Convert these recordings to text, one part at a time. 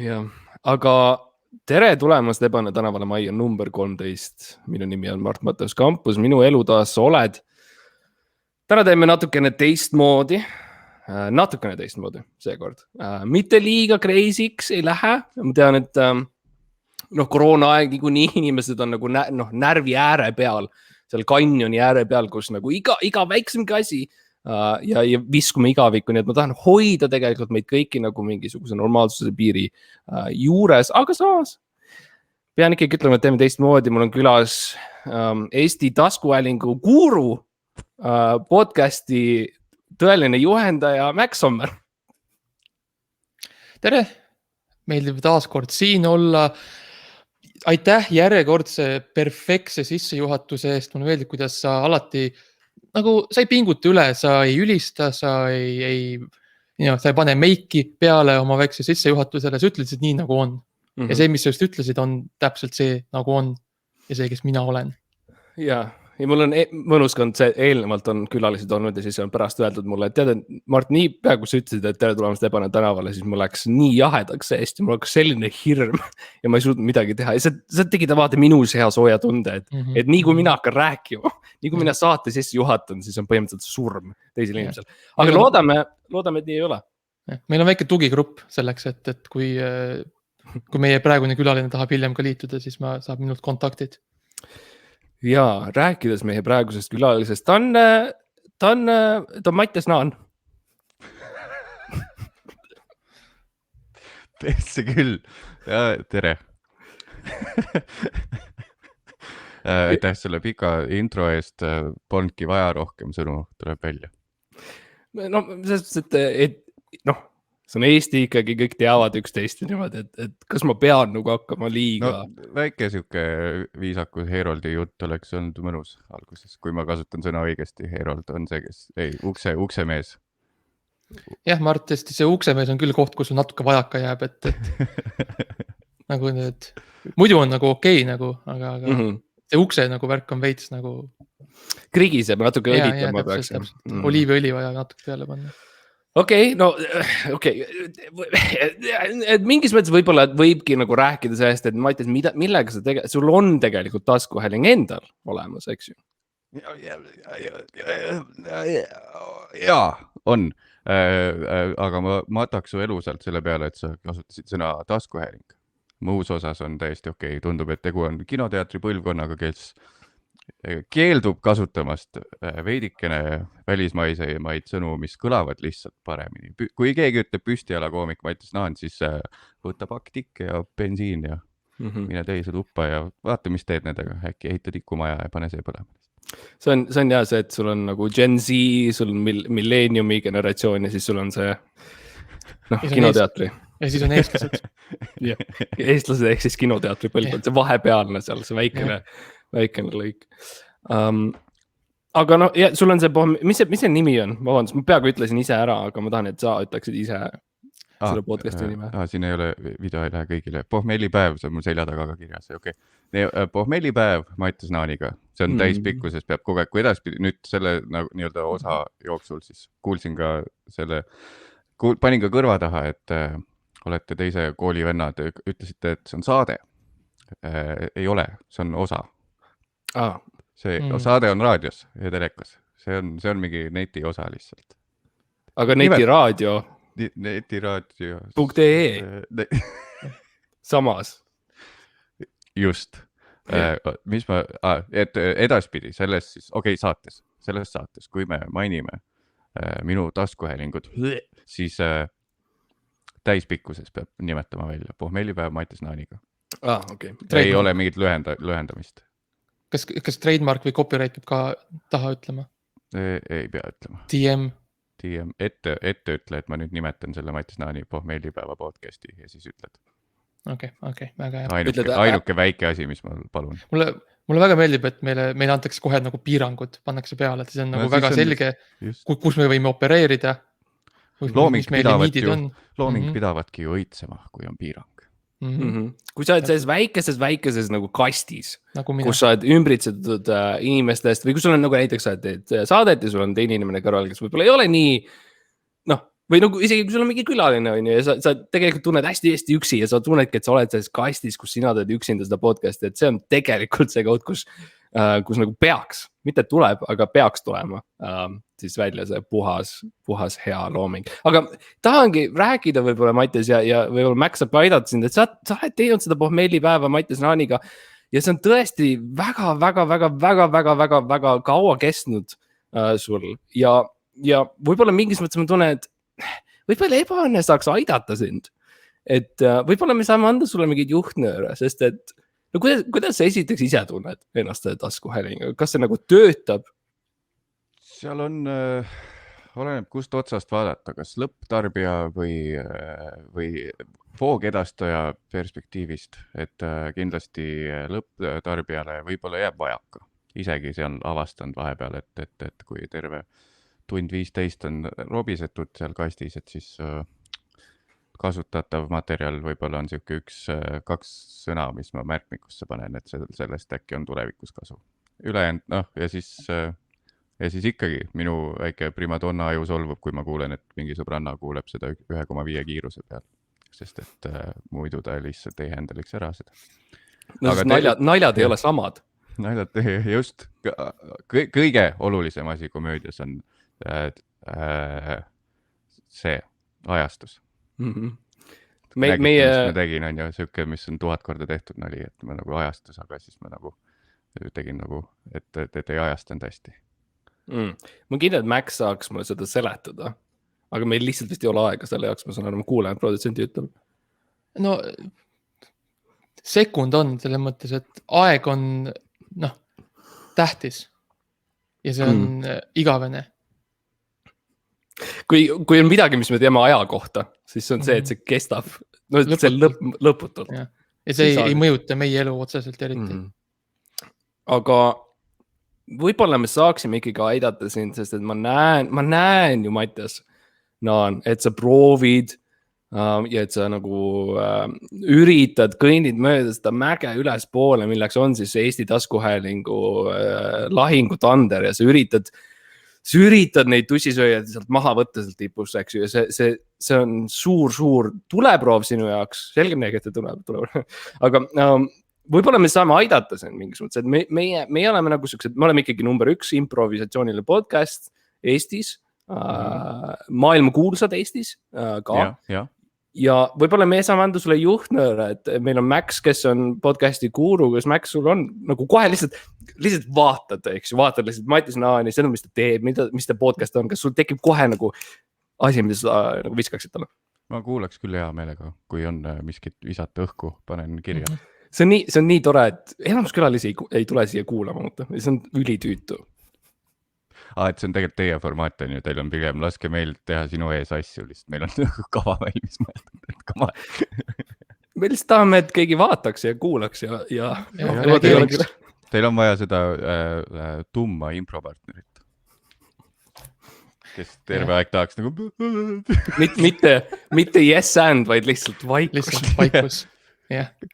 jah, aga tere tulemast Ebane tänavale, Mai on number 13. Minu nimi on Mart Matteus Kampus, minu eludaas oled. Täna teeme natukene teistmoodi seekord. Mitte liiga crazy'ks ei lähe. Ma tean, et koroona aeg niikuinii inimesed on nagu närvi ääre peal, seal kanjoni ääre peal, kus nagu iga väiksemgi asi ja viskume igavikku, nii et ma tahan hoida tegelikult meid kõiki nagu mingisuguse normaalsuse piiri juures, aga samas pean ikkagi ütlema, et teeme teistmoodi. Mul on külas Eesti taskuhäälingu guru, podcasti tõeline juhendaja Max Sommer. Tere, meeldib taas kord siin olla. Aitäh järjekordse perfektse sissejuhatuse eest. Mulle meeldib, kuidas sa alati nagu sa ei pinguta üle, sa ei ülista, sa ei pane meiki peale oma väikse sissejuhatusele, sa ütlesid nii nagu on. Ja see, mis sa just ütlesid, on täpselt see nagu on ja see, kes mina olen. Ja mul on mõnus kond, see eelnevalt on külalised olnud ja siis on pärast öeldud mulle, et tead, Mart, nii peaaegu sa ütlesid, et tere tulemast Ebane tänavale, siis mul läks nii jahedaks seest ja mul läks selline hirm ja ma ei suutnud midagi teha. Ja sa tegid vaata minus hea sooja tunde, et nii kui mina hakkan rääkima, nii kui mina saate sisse juhatan, siis on põhimõtteliselt surm teisel inimesel. Aga loodame, et nii ei ole. Meil on väike tugigrupp selleks, et kui meie praegune külaline tahab hiljem ka liituda, siis saab minult kontaktid. Ja rääkides meie praegusest külalisest, ta on Mattias Naan. Pesse küll. Ja, tere. Aitäh selle pika intro eest. Polnudki vaja rohkem sõnu, tuleb välja. No, et see on Eesti ikkagi, kõik teavad üksteist niimoodi, et kas ma pean nagu hakkama liiga... No, väike siuke viisakus Heroldi jutt oleks olnud mõnus alguses, kui ma kasutan sõna õigesti. Herold on see, kes uksemees. Jah, Mart, tõesti, see uksemees on küll koht, kus on natuke vajaka jääb, et nagu need, muidu on nagu okei, nagu, aga see ukse nagu värk on veits nagu... Krigiseb, natuke õlitama peaks. Oliiviõli vaja natuke peale panna. Okei. Et mingis mõttes võib-olla võibki nagu rääkida sellest, et Mattias, millega sa sul on tegelikult taskuhääling endal olemas, eks ju? Jaa, on. Aga ma mataks su elu sealt selle peale, et sa kasutasid sõna taskuhääling. Muus osas on täiesti okei. Tundub, et tegu on kinoteatri põlvkonnaga, kes keeldub kasutamast veidikene välismaisemaid sõnu, mis kõlavad lihtsalt paremini. Kui keegi ütleb püstijalakoomik Mattias Naan, siis võta pakk tikke ja bensiin ja mine teise tuppa ja vaata, mis teed nendega. Äkki ehita tikumaja ja pane see põlema. See on jah see, et sul on nagu Gen Z, sul on millenniumi generatsioon ja siis sul on see kinoteatri. Ja siis on eestlased. Eestlased ehk siis kinoteatri põlvkond, see vahepealne seal, see väikene lõik. Aga sul on see, mis see nimi on? Vabandust, ma peaaegu ütlesin ise ära, aga ma tahan, et sa ütleksid ise selle podcasti nime. Siin ei ole, video ei lähe kõigile. Pohmellipäev, see on mul selja taga ka kirjas. Okay. Pohmellipäev Mattias Naaniga, see on täispikkuses, peab kogu aeg, kui edaspidi nüüd selle nii-öelda osa jooksul, siis kuulsin ka selle, panin ka kõrva taha, et olete teise koolivennad, ütlesite, et see on saade. Ei ole, see on osa. See saade on raadios ja telekas. See on mingi neti osa lihtsalt. Aga netiraadio? Netiraadio. .ee. Samas. Just. Mis ma, et edaspidi selles siis, selles saates, kui me mainime minu taskuhäälingut, siis täispikkuses peab nimetama välja Pohmellipäev Mattias Naaniga. Okay. Ei ole mingit lühendamist. Kas trademark või copyright peab ka taha ütlema? Ei pea ütlema. TM. Ette ütle, et ma nüüd nimetan selle Mattias Naani Pohmellipäeva podcasti ja siis ütled. Okei, väga hea. Ainuke väike asi, mis ma palun. Mulle väga meeldib, et meile antakse kohe nagu piirangud, pannakse peale, et see on nagu väga selge, kus me võime opereerida. Looming pidavadki ju õitsema, kui on piirang. Kui sa oled selles väikeses nagu kastis, kus sa oled ümbritsetud inimestest või kui sul on nagu näiteks sa teed saadet ja sul on teine inimene kõrval, kes võib-olla ei ole nii või nagu isegi kui sul on mingi külaline on ju ja sa tegelikult tunned hästi üksi ja sa tunnedki, et sa oled selles kastis, kus sina teed üksinda seda podcast'i, et see on tegelikult see koht, kus nagu peaks, mitte tuleb, aga peaks tulema siis välja see puhas hea looming. Aga tahangi rääkida võib-olla Mattias ja võib-olla Max saab aidata sind, et sa oled teinud seda pohmellipäeva Mattias Naaniga ja see on tõesti väga kaua kestnud sul ja võib-olla mingis mõttes ma tunnen, et võib-olla ebaõnne saaks aidata sind. Et võib-olla me saame anda sulle mingeid juhtnööre, sest et no kuidas sa esiteks ise tunned ennast taskuhäälinguga? Kas see nagu töötab? Seal on, oleneb kust otsast vaadata, kas lõpptarbija või voogedastaja perspektiivist, et kindlasti lõpptarbijale võib-olla jääb vajaka. Isegi see on avastanud vahepeal, et kui terve tund 15 on robisetud seal kastis, et siis kasutatav materjal võib-olla on siuke 1-2 sõna, mis ma märkmikusse panen, et sellest äkki on tulevikus kasu. Ülejäänud, ja siis ikkagi minu väike primadonna aju solvub, kui ma kuulen, et mingi sõbranna kuuleb seda 1,5 kiiruse peal, sest et muidu ta lihtsalt ei händeliks ära seda. No, naljad ei ole samad. Naljad, just. Kõige olulisem asi komöödias on see ajastus. Mm-hmm. Nägite, mis ma tegin, on ju, siuke, mis on 1000 korda tehtud nali, et ma nagu ajastus, aga siis ma nagu tegin nagu, et ei ajastanud hästi. Ma kindel, et Max saaks mulle seda seletada, aga meil lihtsalt vist ei ole aega selle jaoks, ma saan aru, ma kuulen, et produtsenti ütleb. No sekund on selles mõttes, et aeg on tähtis ja see on igavene. Kui on midagi, mis me teeme aja kohta, siis on see, et see kestab see lõputult. Ja see ei mõjuta meie elu otseselt eriti. Aga võib-olla me saaksime ikkagi aidata sind, sest et ma näen ju, Mattias, et sa proovid ja et sa nagu üritad, kõnnid mööda seda mäge üles poole, milleks on siis Eesti taskuhäälingu lahingutander ja sa üritad neid tussisööjad sealt maha võtta sealt tipust, eks ju, ja see on suur tuleproov sinu jaoks, selgem nägi, et tuleb. Aga võib-olla me saame aidata siin mingis mõttes, et meie oleme nagu siuksed, me oleme ikkagi number 1 improvisatsiooniline podcast Eestis, maailma kuulsad Eestis ka. Ja võib-olla me saame anda sulle juhtnööre, et meil on Max, kes on podcasti guru, kes Max sul on nagu kohe lihtsalt vaatad, eks ju, vaatad lihtsalt Mattias Naani, seda, mis ta teeb, mis ta podcast on, kas sul tekib kohe nagu asi, mida sa nagu viskaksid talle? Ma kuulaks küll hea meelega, kui on miskit visata õhku, panen kirja. See on nii tore, et enamus külalisi ei tule siia kuulama, see on ülitüütu. Et see on tegelikult teie formaat on ju, teil on pigem laske meil teha sinu ees asju, lihtsalt meil on kava valmis mõeldud, et kama. Me lihtsalt tahame, et keegi vaataks ja kuulaks ja Teil on vaja seda tumma impropartnerit, kes terve aeg tahaks nagu mitte yes and, vaid lihtsalt vaikus.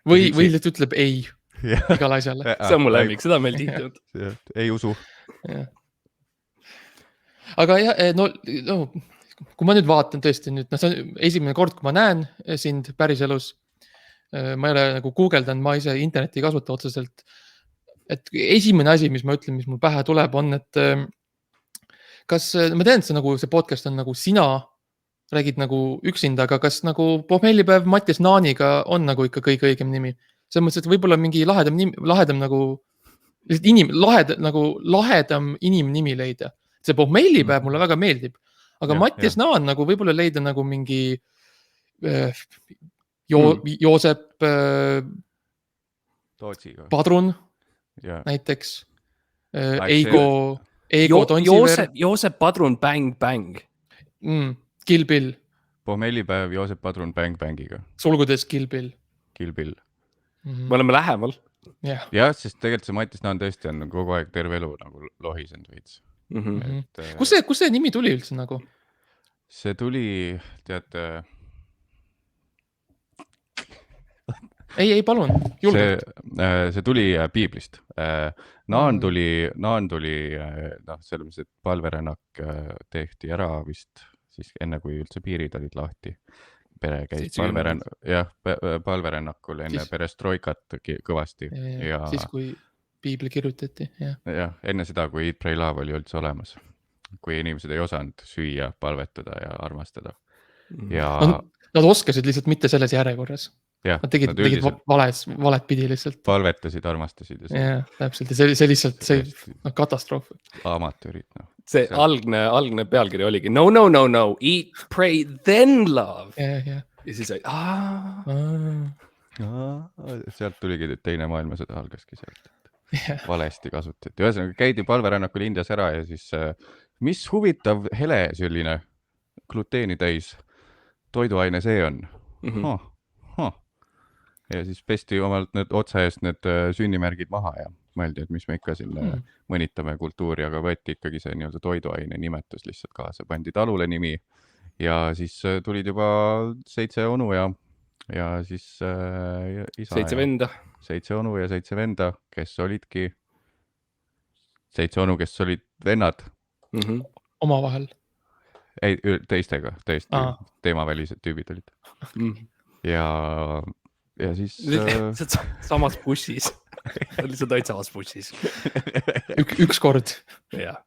Või lihtsalt ütleb ei igal asjale. See on mu lemmik, seda meil tihti. Ei usu. Aga kui ma nüüd vaatan tõesti nüüd, see on esimene kord, kui ma näen sind päris elus, ma ei ole nagu Googledan, ma ise internetti ei kasuta otseselt, et esimene asi, mis ma ütlen, mis mul pähe tuleb, on, et kas, ma tean, et see podcast on nagu sina räägid nagu üksinda, aga kas nagu pohmellipäev Mattias Naaniga on nagu ikka kõige õigem nimi? See mõttes, et võib-olla mingi lahedam nagu lahedam inimnimi leida. See pohmellipäev mulle väga meeldib, aga Mattias Naan nagu võib-olla leida nagu mingi Joosep Padrun näiteks, Eigo Tonsiver. Joosep Padrun Bang Bang. Kill Bill. Pohmellipäev Joosep Padrun Bang Bangiga. Sulgudes Kill Bill. Kill Bill. Me oleme lähemal. Jah, sest tegelikult see Mattias Naan tõesti on kogu aeg terve elu nagu lohisend veits. Kus see nimi tuli üldse nagu? See tuli, tead... Ei, palun, julgelt. See tuli piiblist. Naan tuli selles mõttes, et palverännak tehti ära vist siis enne kui üldse piirid olid lahti. Pere käis 70. palverännakul enne Siis- perestroikat kõvasti ja siis kui piibli kirjutati, jah. jah, enne seda, kui Eat, Pray, Love oli üldse olemas, kui inimesed ei osanud süüa, palvetada ja armastada ja Nad oskasid lihtsalt mitte selles järjekorras. jah, Nad tegid valet pidi lihtsalt. palvetasid, armastasid ja Jah, täpselt. Ja see lihtsalt, see katastroof. amatöörid, noh. see algne pealkiri oligi no, eat, pray, then love. Ja Ja siis oli, sealt tuligi, et teine maailmasõda algaski sealt. Valesti kasutati. Ühesõnaga käidi palverännakul Indias ära ja siis mis huvitav hele selline gluteeni täis toiduaine see on. Ja siis pesti omalt need otsa eest need sünnimärgid maha ja mõeldi, et mis me ikka siin mõnitame kultuuri, aga võeti ikkagi see nii-öelda toiduaine nimetus lihtsalt kaasa, pandi talule nimi ja siis tulid juba 7 onu ja siis isa 7 venda. 7 onu ja 7 venda, kes olidki 7 onu, kes olid vennad. Omavahel. Ei, teistega, tõesti teemavälised tüübid olid. Ja siis samas bussis. Lihtsalt olid samas bussis. Üks kord. Jah.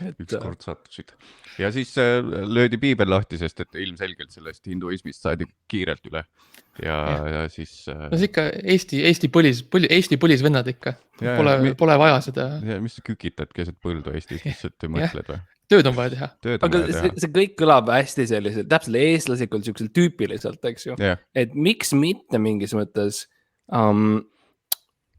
Üks kord sattusid. Ja siis löödi piibel lahti, sest et ilmselgelt sellest hinduismist saadi kiirelt üle. Ja siis... No see ikka Eesti põlisvennad ikka. Pole vaja seda. Mis sa kükitad keset põldu Eestis, mis sa mõtled või? Tööd on vaja teha. Aga see kõik kõlab hästi selliselt, täpselt eestlaslikult, selliselt tüüpiliselt, eks ju. Et miks mitte mingis mõttes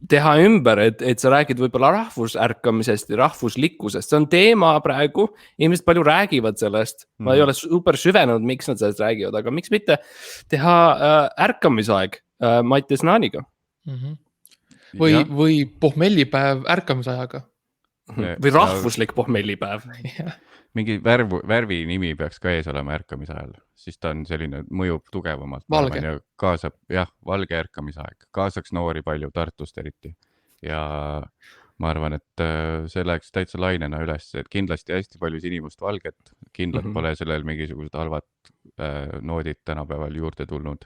teha ümber, et sa räägid võib-olla rahvusärkamisest ja rahvuslikkusest. See on teema praegu, inimesed palju räägivad sellest. Ma ei ole super süvenenud, miks nad sellest räägivad, aga miks mitte teha ärkamisaeg Mattias Naaniga? Või pohmellipäev ärkamisajaga. Või rahvuslik pohmellipäev. Mingi värvi nimi peaks ka ees olema ärkamisajal, siis ta on selline, mõjub tugevamalt. Valge. Kaasab, valge ärkamisaeg. Kaasaks noori palju, Tartust eriti. Ja ma arvan, et see läheks täitsa lainena üles, et kindlasti hästi palju sinimust valget, kindlalt pole sellel mingisugused halvad noodid tänapäeval juurde tulnud.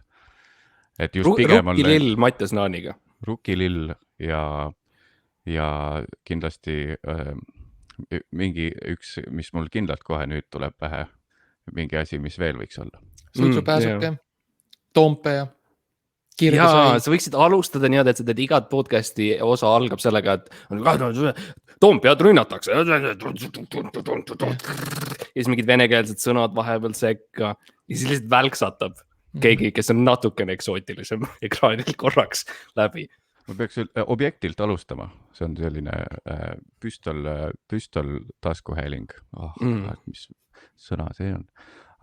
Rukilill Mattias Naaniga. Rukilill ja kindlasti mingi üks, mis mul kindlalt kohe nüüd tuleb pähe, mingi asi, mis veel võiks olla. Suitsupääsuke, Toompea, Jaa, sa võiksid alustada niimoodi, et sa teed igat podcasti osa algab sellega, et Toompead rünnatakse. Ja siis mingid venekeelsed sõnad vahepeal sekka. Ja siis lihtsalt välksatab keegi, kes on natukene eksootilisem ekraanil korraks läbi. Ma peaks objektilt alustama, see on selline püstol taskuhääling. Mis sõna see on.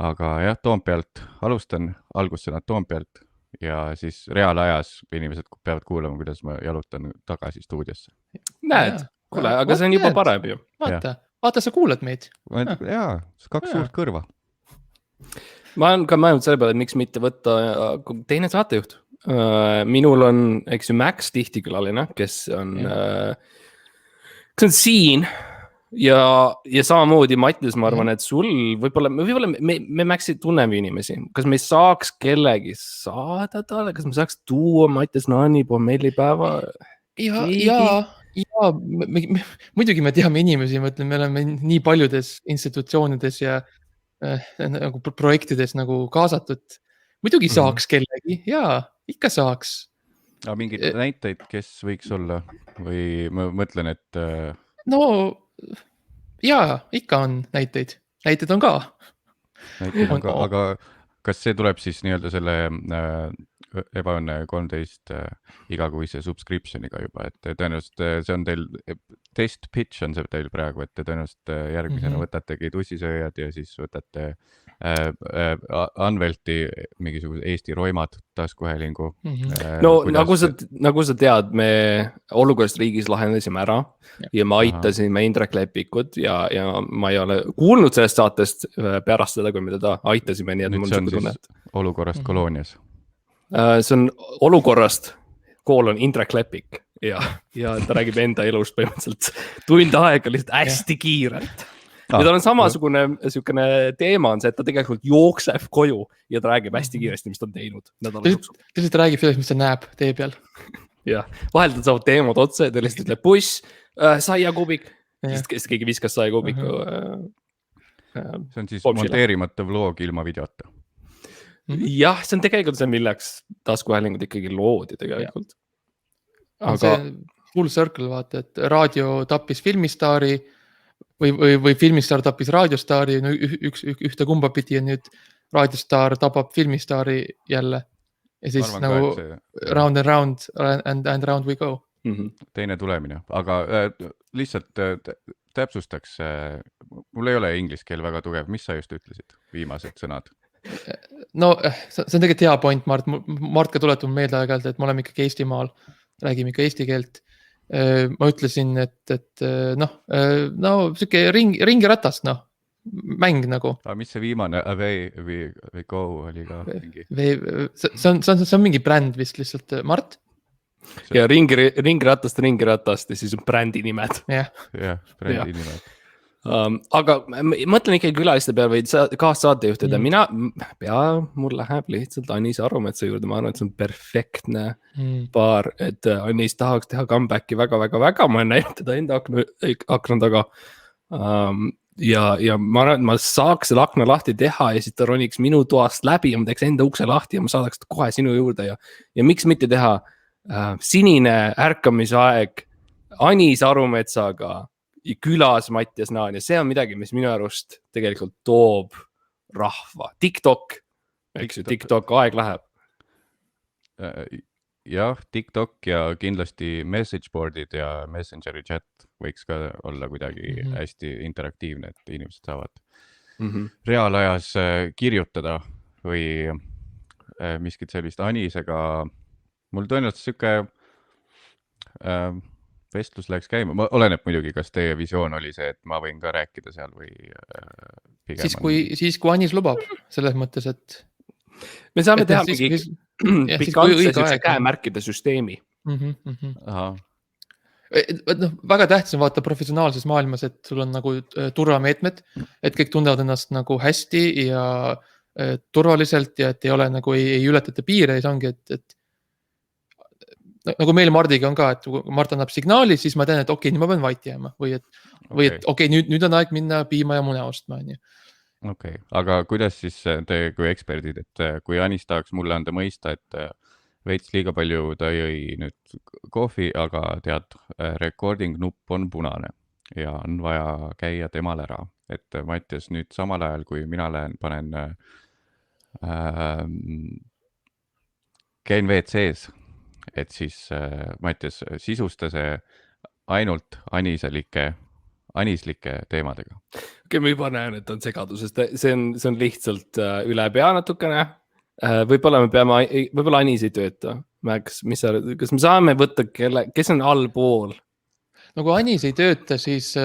Aga jah, Toompealt alustan, algussõnad Toompealt ja siis reaalajas inimesed peavad kuulama, kuidas ma jalutan tagasi stuudiosse. Näed, kuule, aga see on juba parem ju. Vaata, sa kuulad meid. Jaa, 2 suurt kõrva. Ma olen ka mõelnud selle peale, et miks mitte võtta teine saatejuht. Minul on, eks ju, Max tihtikülaline, kes on siin ja samamoodi Mattias, ma arvan, et sul võib-olla me Maxi tunneme inimesi. Kas me saaks kellegi saada talle? Kas me saaks tuua Mattias Naani pommellipäeva? Ja muidugi me teame inimesi, me oleme nii paljudes institutsioonides ja nagu projektides nagu kaasatud. Muidugi saaks kellegi, ikka saaks. Aga mingid näiteid, kes võiks olla? Või ma mõtlen, et... No, ikka on näiteid. Näiteid on ka. Aga kas see tuleb siis nii-öelda selle Ebaõnne 13 igakuise subscriptioniga juba, et tõenäoliselt see on teil, test pitch on see teil praegu, et tõenäoliselt järgmisena võtategi tussisööjad ja siis võtate Anvelti mingisuguse Eesti roimad taskuhäälingu. No nagu sa tead, me olukorrast riigis lahendasime ära ja me aitasime Indrek Lepikut ja ma ei ole kuulnud sellest saatest pärast seda, kui me teda aitasime. Nii, et nüüd see on siis olukorrast koloonias. See on olukorrast koolon Indrek Lepik ja ta räägib enda elust põhimõtteliselt tund aega lihtsalt hästi kiirelt. ja tal on samasugune niisugune teema on see, et ta tegelikult jookseb koju ja ta räägib hästi kiiresti, mis ta on teinud nädala jooksul. Ta lihtsalt räägib sellest, mis ta näeb tee peal. Jah, vahel ta saavad teemad otsa ja ta lihtsalt ütleb buss, saiakubik, siis keegi viskas saiakubiku. See on siis monteerimata vlog ilma videota. Jah, see on tegelikult see, milleks taskuhäälingud ikkagi loodi tegelikult. Aga... See full circle, vaata, et raadio tappis filmistaari või filmistaar tappis raadiostaari, no ühte kumba pidi ja nüüd raadiostaar tapab filmistaari jälle. Ja siis nagu round and round we go. Teine tulemine, aga lihtsalt täpsustaks, mul ei ole inglise keel väga tugev, mis sa just ütlesid, viimased sõnad? No see on tegelikult hea point, Mart ka tuletab meelde aeg-ajalt, et me oleme ikkagi Eestimaal, räägime ikka eesti keelt. Ma ütlesin, et siuke ringiratast, mäng nagu. Aga mis see viimane away või go oli ka mingi? See on mingi bränd vist lihtsalt, Mart? Ja ringiratast ja siis on brändi nimed. Jah, brändi nimed. Aga mõtlen ikkagi külaliste peal või kaassaatejuhtida. Mul läheb lihtsalt Anis Arumetsa juurde. Ma arvan, et see on perfektne paar, et Anis tahaks teha comebacki väga. Ma olen näinud teda enda akna taga. Ja ma arvan, et ma saaks selle akna lahti teha ja siis ta roniks minu toast läbi ja ma teeks enda ukse lahti ja ma saadaks kohe sinu juurde. Ja miks mitte teha sinine ärkamisaeg Anis Arumetsaga külas Mattias Naan ja see on midagi, mis minu arust tegelikult toob rahva. TikTok, eks ju, TikTok aeg läheb. Jah, TikTok ja kindlasti message board'id ja Messengeri chat võiks ka olla kuidagi hästi interaktiivne, et inimesed saavad reaalajas kirjutada või miskit sellist Anisega. Mul tõenäoliselt siuke vestlus läks käima. Oleneb muidugi, kas teie visioon oli see, et ma võin ka rääkida seal või pigem. Siis kui Anis lubab, selles mõttes, et me saame teha mingi pikantse käemärkide süsteemi. Väga tähtis on vaata professionaalses maailmas, et sul on nagu turvameetmed, et kõik tunnevad ennast nagu hästi ja turvaliselt ja et ei ole nagu ei ületata piire ja see ongi, et nagu meil Mardiga on ka, et kui Mart annab signaali, siis ma tean, et okei, nüüd ma pean vait jääma või et okei, nüüd on aeg minna piima ja mune ostma. Okei, aga kuidas siis te kui eksperdid, et kui Anis tahaks mulle anda mõista, et veits liiga palju ta jõi nüüd kohvi, aga tead, recording nupp on punane ja on vaja käia temal ära. Et Mattias nüüd samal ajal, kui mina panen käin WC-s, et siis Mattias sisusta see ainult anislike teemadega. Okei, ma juba näen, et on segadusest. See on lihtsalt üle pea natukene. Võib-olla Anis ei tööta. Kas me saame võtta, kes on allpool? No kui Anis ei tööta, siis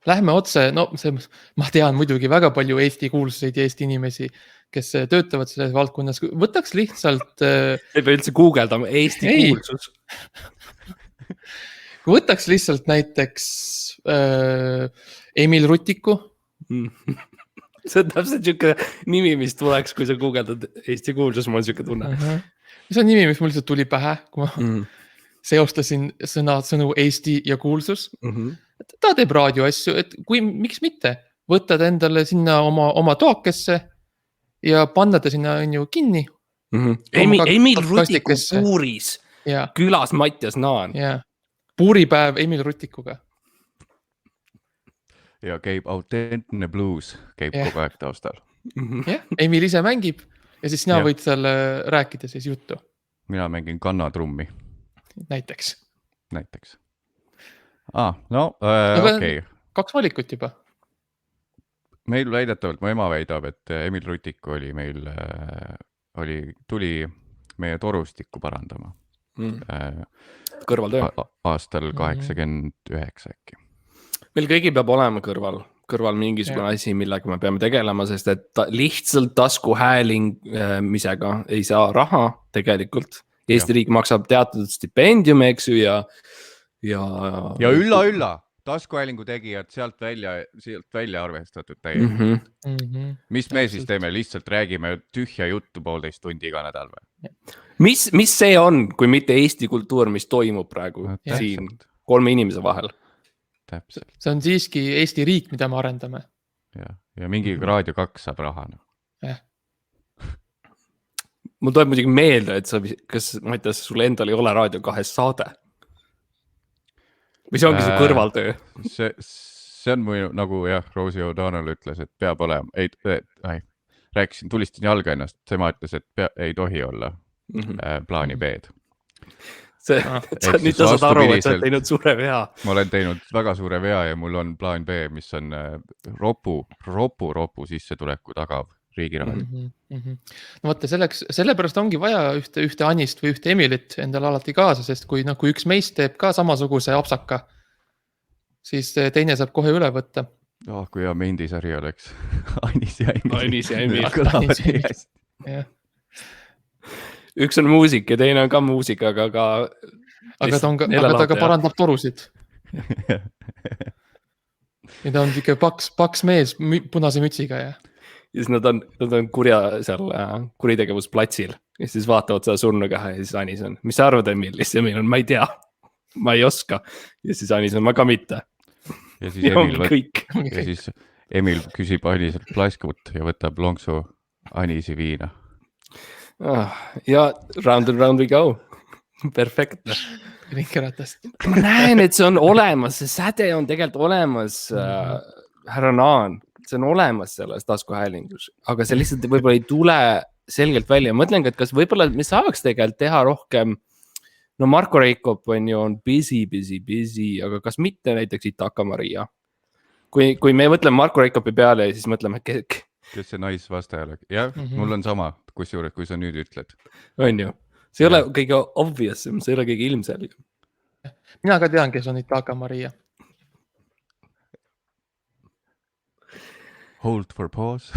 lähme otse, ma tean muidugi väga palju Eesti kuulsuseid ja Eesti inimesi, kes töötavad selles valdkonnas. Võtaks lihtsalt... Ei pea üldse guugeldama Eesti kuulsus. Kui võtaks lihtsalt näiteks Emil Rutiku. See on täpselt siuke nimi, mis tuleks, kui sa guugeldad Eesti kuulsus, mul on siuke tunne. See on nimi, mis mul lihtsalt tuli pähe, kui ma seostasin sõnu Eesti ja kuulsus. Ta teeb raadioasju, et miks mitte võtad endale sinna oma toakesse ja panna ta sinna on ju kinni. Emil Rutiku puuris külas Mattias Naan. Puuripäev Emil Rutikuga. Ja käib autentne blues, käib kogu aeg taustal. Emil ise mängib ja siis sina võid seal rääkida siis juttu. Mina mängin kannatrummi. Näiteks. Okei. 2 valikut juba. Meil väidetavalt, mu ema väidab, et Emil Rutik tuli meie torustikku parandama. Kõrvaltöö. Aastal 89 äkki. Meil kõigi peab olema kõrval mingisugune asi, millega me peame tegelema, sest et lihtsalt taskuhäälingisega ei saa raha tegelikult. Eesti riik maksab teatud stipendiume, eks ju, ja ülla, taskuhäälingu tegijad sealt välja arvestatud täielikult . -hmm. Mis me siis teeme? Lihtsalt räägime tühja juttu 1,5 tundi iga nädal või? mis see on, kui mitte Eesti kultuur, mis toimub praegu siin 3 inimese vahel? Täpselt. See on siiski Eesti riik, mida me arendame. Ja mingi Raadio 2 saab raha . Mul tuleb muidugi meelde, et kas Mattias, sul endal ei ole Raadio 2 saade? Või see ongi su kõrvaltöö? See on mu nagu Rosie O'Donnell ütles, et peab olema. Rääkisin, tulistin jalga ennast. Tema ütles, et ei tohi olla plaani B-d. Nüüd ta saad aru, et sa oled teinud suure vea. Ma olen teinud väga suure vea ja mul on plaan B, mis on ropu sissetuleku tagav riigiraadio . No vaata, sellepärast ongi vaja ühte Anist või ühte Emilit endale alati kaasa, sest kui üks meist teeb ka samasuguse apsaka, siis teine saab kohe üle võtta. Kui hea Mendi-sari oleks. Anis ja Emil. Anis ja Emil. Üks on muusik ja teine on ka muusik, aga ta parandab torusid. Ja ta on ikka paks mees punase mütsiga ja siis nad on kurja seal kuritegevusplatsil ja siis vaatavad seda surnukeha ja siis Anis on, mis sa arvad, Emil? Ja siis Emil on, ma ei tea, ma ei oska. Ja siis Anis on, ma ka mitte. Ja siis Emil küsib Aniselt plaskut ja võtab lonksu Anisi viina. Ja round and round we go. Perfektne. Ma näen, et see on olemas, see säde on tegelikult olemas, härra Naan. See on olemas selles taskuhäälingus, aga see lihtsalt võib-olla ei tule selgelt välja. Mõtlen, et kas võib-olla me saaks tegelikult teha rohkem, no Marko Reikop on busy, aga kas mitte näiteks Itaka Maria? Kui me mõtleme Marko Reikopi peale ja siis mõtleme, kes see naisvastaja? Jah, mul on sama, kui sa nüüd ütled. On ju, see ei ole kõige obvious, see ei ole kõige ilmselge. Mina ka tean, kes on Itaka Maria. Hold for pause.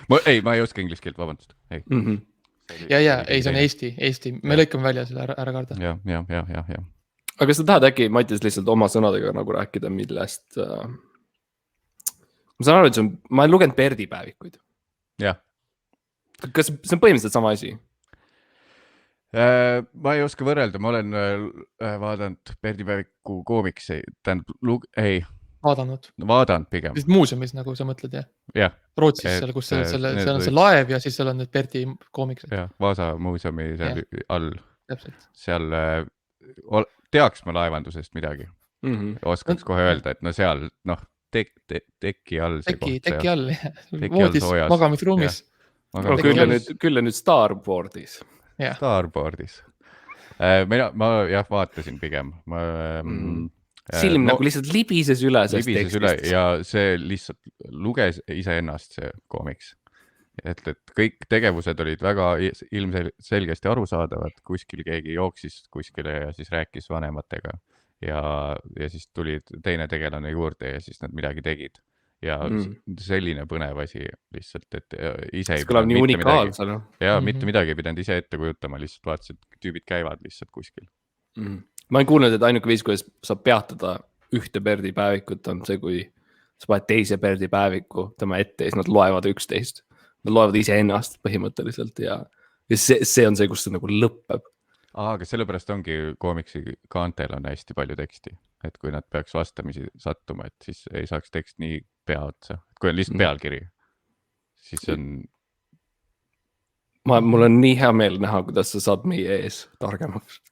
ma ei oska inglise keelt, vabandust. Ei. Ei, see on Eesti. Me lõikame välja selle ära karda. Ja. Aga sa tahad äkki, Mattias, lihtsalt oma sõnadega nagu rääkida, millest... Ma saan aru, et ma olen lugenud Perdi päevikuid. Jah. Kas see on põhimõtteliselt sama asi? Ma ei oska võrrelda, ma olen vaadanud Perdi päeviku koomiksi, Vaadanud pigem. Muuseumis, nagu sa mõtled, jah? Jah. Rootsis, seal, kus seal on see laev ja siis seal on need Perdi koomiksed. Jah, Vaasa muuseumi seal all. Täpselt. Seal teaks ma laevandusest midagi. Oskaks kohe öelda, et no seal, teki all see koht. Teki all, voodis, magamisruumis. Küll nüüd Starboardis. Starboardis. Ma vaatasin pigem. Silm nagu lihtsalt libises üle sellest tekstist. Ja see lihtsalt luges iseennast see koomiks. Et kõik tegevused olid väga ilmselgesti arusaadavad, kuskil keegi jooksis kuskile ja siis rääkis vanematega ja siis tuli teine tegelane juurde ja siis nad midagi tegid. Ja selline põnev asi lihtsalt, et ise ei kõlab nii unikaalsel. Ja mitte midagi ei pidanud ise ette kujutama, lihtsalt vaatasid, tüübid käivad lihtsalt kuskil. Ma olen kuulnud, et ainuke viis, kuidas saab peatada ühte Perdi päevikut, on see, kui sa paned teise Perdi päeviku tema ette ja siis nad loevad üksteist. Nad loevad ise ennast põhimõtteliselt ja see on see, kus see nagu lõppeb. Aga sellepärast ongi koomiksi kaantel on hästi palju teksti, et kui nad peaks vastamisi sattuma, et siis ei saaks tekst nii pea otsa. Kui on lihtsalt pealkiri, siis on... Mul on nii hea meel näha, kuidas sa saad meie ees targemaks.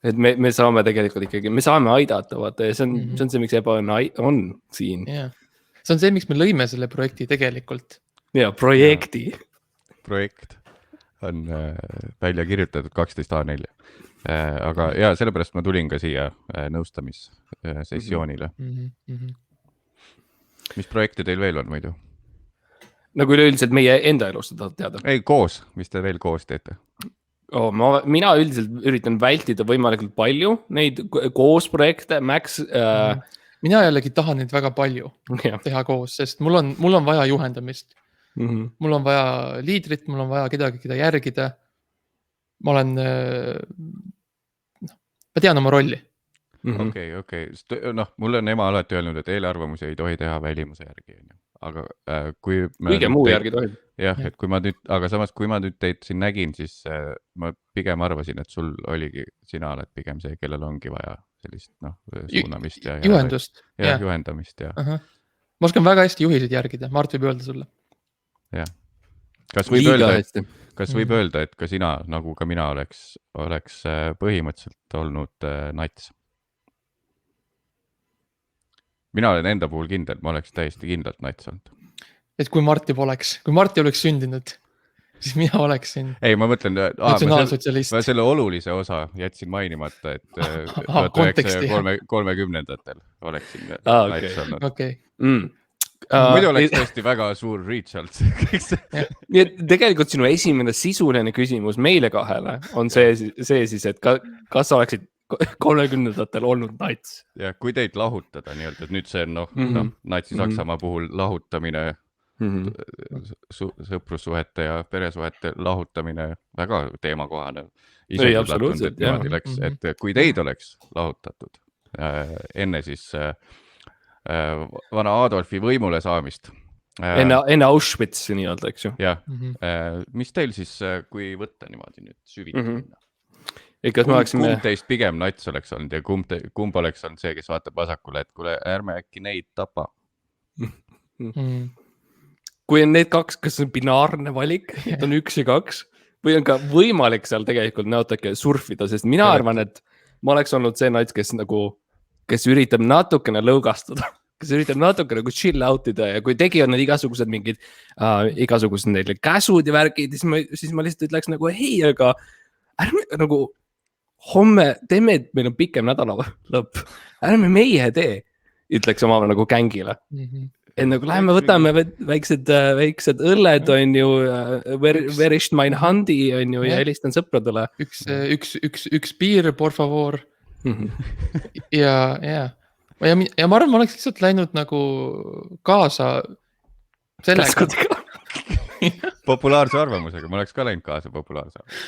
Et me saame tegelikult ikkagi, me saame aidata, vaata, ja see on see, miks Ebaõnne on siin. See on see, miks me lõime selle projekti tegelikult. Ja, projekti. Projekt on välja kirjutatud 12 A4. Aga sellepärast ma tulin ka siia nõustamissessioonile. Mis projekte teil veel on muidu? Nagu üleüldiselt meie enda elust tahad teada? Ei, koos. Mis te veel koos teete? Mina üldiselt üritan vältida võimalikult palju neid koos projekte. Max... Mina jällegi tahan neid väga palju teha koos, sest mul on vaja juhendamist. Mul on vaja liidrit, mul on vaja kedagi, keda järgida. Ma tean oma rolli. okei. Noh, mulle on ema alati öelnud, et eelarvamusi ei tohi teha välimuse järgi, aga kui kõige muu järgi tohib. jah, et kui ma nüüd, aga samas, kui ma nüüd teid siin nägin, siis ma pigem arvasin, et sul oligi, sina oled pigem see, kellel ongi vaja sellist suunamist ja juhendust. Ja juhendamist ja. Ma oskan väga hästi juhiseid järgida, Mart võib öelda sulle. Jah. Kas võib öelda, et ka sina, nagu ka mina oleks põhimõtteliselt olnud nats? Mina olen enda puhul kindel, ma oleks täiesti kindlalt nats olnud. Et kui Marti oleks sündinud, siis mina oleksin natsionaalsotsialist. Ma selle olulise osa jätsin mainimata, et 1930-ndatel oleksin nats olnud. Okei. Muidu oleks tõesti väga suur reach alt. Nii et tegelikult sinu esimene sisuline küsimus meile kahele on see siis, et kas oleksid 30-ndatel olnud nats? Ja kui teid lahutada nii-öelda, et nüüd see on natsi-Saksamaa puhul lahutamine, sõprussuhete ja peresuhete lahutamine, väga teemakohane. Ei, absoluutselt, jah. Et kui teid oleks lahutatud enne siis vana Adolfi võimule saamist. Enne Auschwitzi nii-öelda, eks ju? Jah. Mis teil siis, kui võtta niimoodi nüüd süviti minna? Kumb teist pigem nats oleks olnud ja kumb oleks olnud see, kes vaatab vasakule, et kuule, ärme äkki neid tapa? Kui on need kaks, kas on binaarne valik, et on 1 ja 2, või on ka võimalik seal tegelikult natuke surfida, sest mina arvan, et ma oleks olnud see nats, kes üritab natukene lõugastada, kes üritab natukene nagu chill out ida ja kui tegi on need igasugused mingid neile käsud ja värgid, siis ma lihtsalt ütleks nagu, hei, aga ärme nagu homme teeme, et meil on pikem nädala lõpp, ärme meie tee, ütleks oma nagu gängile. Et nagu läheme võtame väiksed õlled on ju, verisht mein handi on ju ja helistan sõpradele. Üks piir, por favor. Ja ma arvan, ma oleks lihtsalt läinud nagu kaasa sellega. Populaarse arvamusega, ma oleks ka läinud kaasa populaarse arvamusega.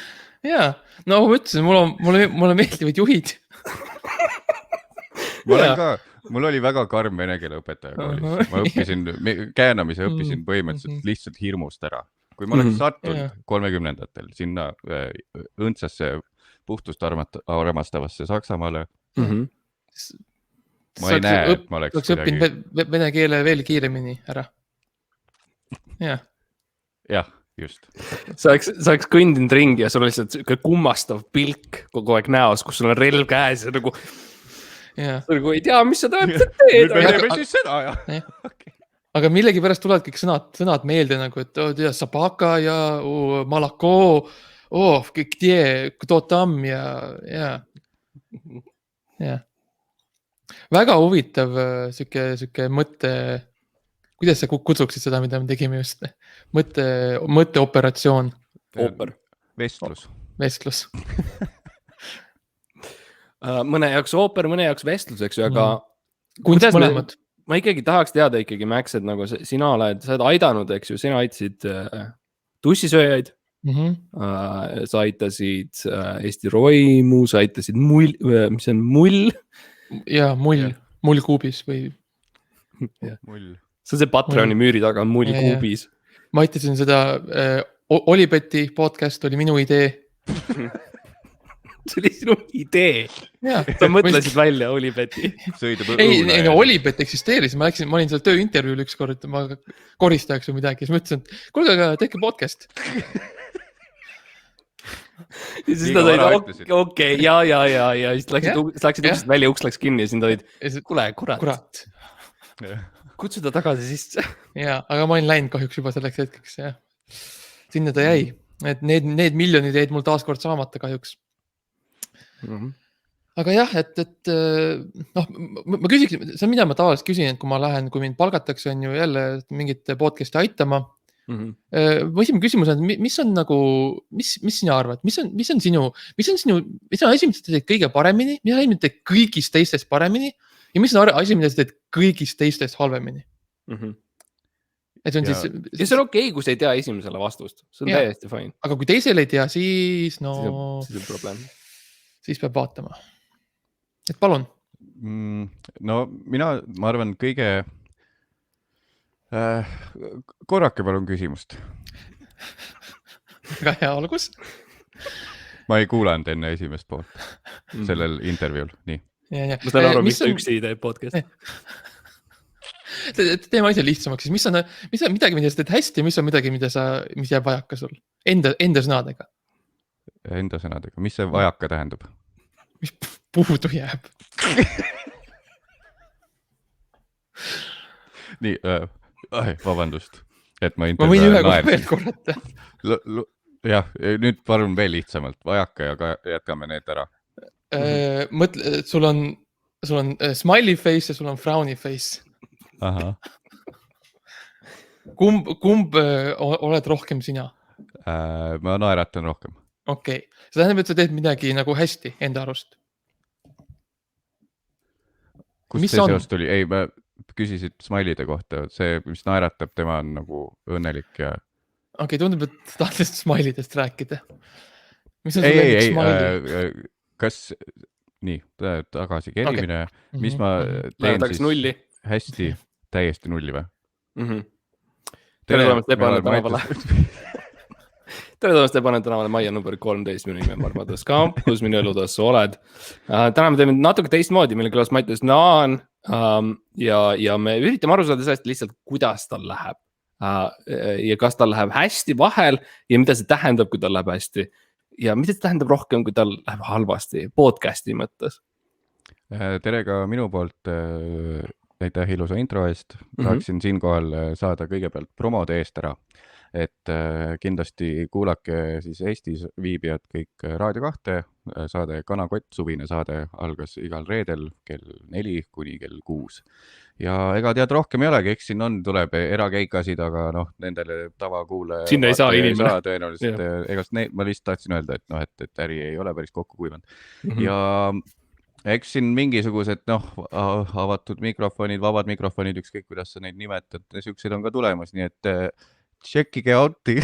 Jaa, no ma ütlesin, mulle meeldivad juhid. Mul oli väga karm vene keele õpetaja koolis. Ma õppisin, käänamise õppisin põhimõtteliselt lihtsalt hirmust ära. Kui ma oleks sattunud 30-ndatel sinna õndsasse puhtust armastavasse Saksamaale, ma ei näe, et ma oleks õppinud vene keele veel kiiremini ära. Jah, just. Sa oleks kõndinud ringi ja sul on lihtsalt kummastav pilk kogu aeg näos, kus sul on relv käes ja nagu ei tea, mis sa tähendab teed. Nüüd me teeme siis seda, jah. Aga millegi pärast tulevad kõik sõnad meelde nagu, et sabaka ja malako, кто там ja. Väga huvitav siuke mõtte, kuidas sa kutsuksid seda, mida me tegime just? Mõtteoperatsioon. Vestlus. Mõne jaoks ooper, mõne jaoks vestlus, eks ju, aga kunst mõlemad. Ma ikkagi tahaks teada ikkagi, Max, et nagu sina oled aidanud, eks ju, sina aitasid tussisööjaid, sa aitasid Eesti Roimu, sa aitasid mis on mull? Ja mull kuubis või? Mull. See on see Patreoni müüri taga on mull kuubis. Ma aitasin seda, Olibeti podcast oli minu idee. See oli sinu idee. Sa mõtlesid välja Olibeti. Ei, Olibet eksisteeris. Ma olin seal tööintervjuul üks kord, ma koristajaks või midagi. Siis ma ütlesin, et kuulge, aga tehke podcast. Ja siis nad olid, okei, ja. Siis läksid uksest välja, uks läks kinni ja siis nad olid, kuule, kurat. Kutsu ta tagasi sisse. Ja, aga ma olin läinud kahjuks juba selleks hetkeks. Sinna ta jäi. Et need miljonid jäid mul taaskord saamata kahjuks. Aga jah, et ma küsiksin, see on mida ma tavaliselt küsin, et kui mind palgatakse, on ju jälle mingit podcasti aitama. Mu esimene küsimus on, mis on nagu, mis sina arvad, mis on asi, mida sa teed kõige paremini, mis on asi, mida teed kõigist teistest paremini ja mis on asi, mida sa teed kõigist teistest halvemini? Et on siis... Ja see on okei, kui sa ei tea esimesele vastust. See on täiesti fine. Aga kui teisele ei tea, siis Siis on probleem. Siis peab vaatama. Et palun. No ma arvan kõige korrake palun küsimust. Väga hea algus. Ma ei kuulanud enne esimest poolt sellel intervjuul, nii. Ja. Ma saan aru, mis ta üksi teeb podcast. Teeme asja lihtsamaks, siis mis on midagi, mida sa teed hästi, mis on midagi, mis jääb vajaka sul? Enda sõnadega. Enda sõnadega. Mis see vajaka tähendab? Mis puudu jääb? Nii, vabandust, et ma võin ühe kohe veel korrata. Jah, nüüd palun veel lihtsamalt. Vajaka ja jätkame need ära. Mõtle, sul on smiley face ja sul on frowny face. Aha. Kumb oled rohkem sina? Ma naeratan rohkem. Okei. See tähendab, et sa teed midagi nagu hästi enda arust. Kust see seost tuli? Ei, ma küsisid smiley'de kohta. See, mis naeratab, tema on nagu õnnelik ja... Okei, tundub, et tahtsid smiley'dest rääkida. Mis on sul smiley? Kas... Nii, tagasi kerimine. Okay. Mis ma teen siis nulli. Hästi, täiesti nulli või? Tere tulemast Ebane tänavale. Tere tulemast Ebane tänavale Maia number 13, minu nimi on Marmatas Kampus, minu elutoas sa oled. Täna me teeme natuke teistmoodi, meil külas Mattias Naan ja me üritame aru saada sellest lihtsalt, kuidas tal läheb. Ja kas tal läheb hästi vahel ja mida see tähendab, kui tal läheb hästi. Ja mida see tähendab rohkem, kui tal läheb halvasti podcasti mõttes? Tere ka minu poolt, aitäh ilusa intro eest. Tahaksin siinkohal saada kõigepealt promode eest ära, et kindlasti kuulake siis Eestis viibijad kõik Raadio 2 saade Kanakott, suvine saade algas igal reedel kell 4 kuni kell 6. Ja ega tead rohkem ei olegi, eks siin tuleb erakeikasid, aga nendele tavakuule sinna ei saa inimene. Tõenäoliselt, ma lihtsalt tahtsin öelda, et äri ei ole päris kokku kuivanud. Ja eks siin mingisugused avatud mikrofonid, vabad mikrofonid, ükskõik kuidas sa neid nimetad, siuksed on ka tulemas, nii et tšekkige outi,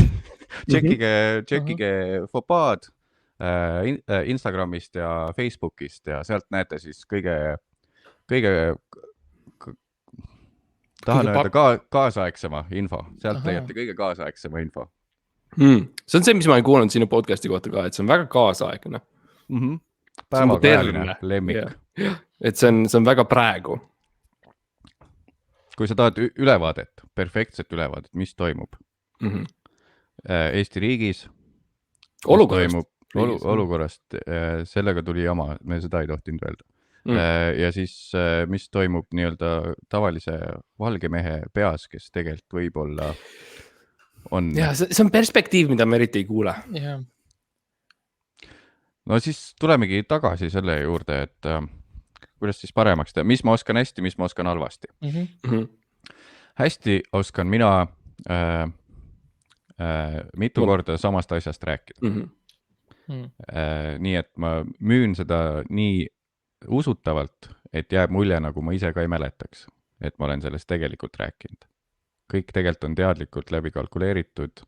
tšekkige fopaad Instagramist ja Facebookist ja sealt näete siis kõige tahan öelda kaasaegsema info. Sealt leiate kõige kaasaegsema info. See on see, mis ma olen kuulnud sinu podcasti kohta ka, et see on väga kaasaegne. Päevakajaline lemmik. Et see on väga praegu. Kui sa tahad ülevaadet, perfektset ülevaadet, mis toimub Eesti riigis, olukorrast, sellega tuli jama, me seda ei tohtinud öelda. Ja siis, mis toimub nii-öelda tavalise valge mehe peas, kes tegelikult võib-olla on... Ja, see on perspektiiv, mida me eriti ei kuule. Yeah. No siis tulemegi tagasi selle juurde, et kuidas siis paremaks teha, mis ma oskan hästi, mis ma oskan halvasti. Hästi oskan mina mitu korda samast asjast rääkida. Nii, et ma müün seda nii usutavalt, et jääb mulje, nagu ma ise ka ei mäletaks, et ma olen sellest tegelikult rääkinud. Kõik tegelikult on teadlikult läbi kalkuleeritud.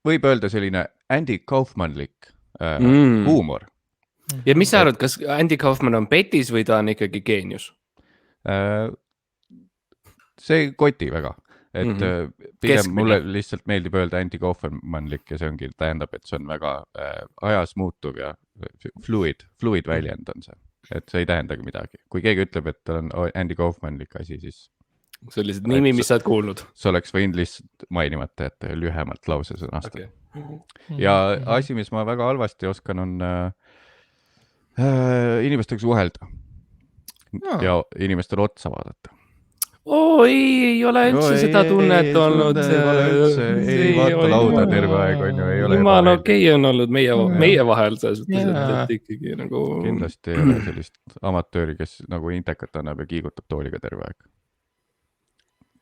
Võib öelda selline Andy Kaufmanlik huumor. Ja mis sa arvad, kas Andy Kaufman on petis või ta on ikkagi geenius? See ei koti väga. Et pigem mulle lihtsalt meeldib öelda Andy Kaufmanlik ja see ongi tähendab, et see on väga ajas muutuv ja fluid väljend on see. Et see ei tähendagi midagi. Kui keegi ütleb, et ta on Andy Kaufmanlik asi, siis... See oli lihtsalt nimi, mis sa oled kuulnud. See oleks võinud lihtsalt mainimata, et lühemalt lause sõnastada. Ja asi, mis ma väga halvasti oskan, on inimestega suhelda ja inimestele otsa vaadata. Ei ole üldse seda tunnet olnud. Ei vaata lauda terve aeg, on ju, ei ole. Jumal okei on olnud meie vahel, et ikkagi nagu... Kindlasti ei ole sellist amatööri, kes nagu intekat annab ja kiigutab tooliga terve aeg.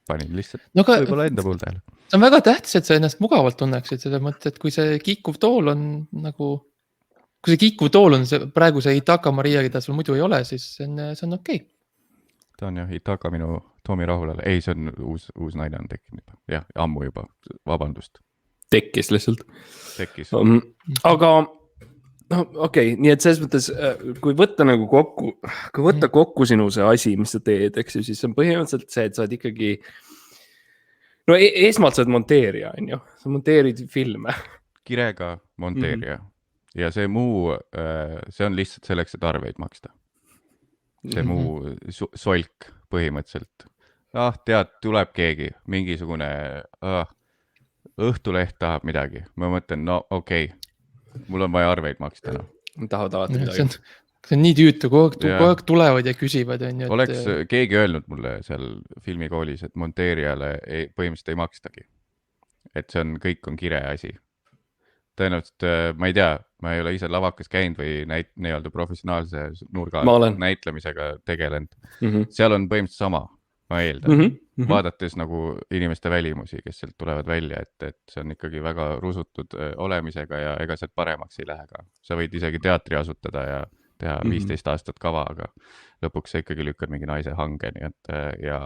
Panin lihtsalt võib-olla enda puhul tähele. See on väga tähtis, et sa ennast mugavalt tunneksid seda mõtte, et kui see kiikuv tool on nagu... Kui see kiikuv tool on praegu see Itaka Maria, keda sul muidu ei ole, siis see on okei. Ta on jah, Itaka minu Toomi Rahulale. Ei, see on uus naine on tekkinud. Jah, ammu juba. Vabandust. Tekkis lihtsalt. Tekkis. Aga no okei, nii et selles mõttes, kui võtta nagu kokku sinu see asi, mis sa teed, eks ju, siis on põhimõtteliselt see, et sa oled ikkagi, no esmalt sa oled monteerija, on ju, sa monteerid filme. Kirega monteerija ja see muu, see on lihtsalt selleks, et arveid maksta. See muu solk põhimõtteliselt. Tead, tuleb keegi, mingisugune Õhtuleht tahab midagi. Ma mõtlen, no okei, mul on vaja arveid maksta. No. Tahavad alati midagi. See on nii tüütu, kogu aeg tulevad ja küsivad. Oleks keegi öelnud mulle seal filmikoolis, et monteerijale põhimõtteliselt ei makstagi. Et see on, kõik on kire asi. Tõenäoliselt, ma ei tea, ma ei ole ise lavakas käinud või nii-öelda professionaalse nurga näitlemisega tegelenud. Seal on põhimõtteliselt sama, ma eeldan. Vaadates nagu inimeste välimusi, kes sealt tulevad välja, et see on ikkagi väga rusutud olemisega ja ega sealt paremaks ei lähe ka. Sa võid isegi teatri asutada ja teha 15 aastat kava, aga lõpuks sa ikkagi lükkad mingi naise hange, nii et ja...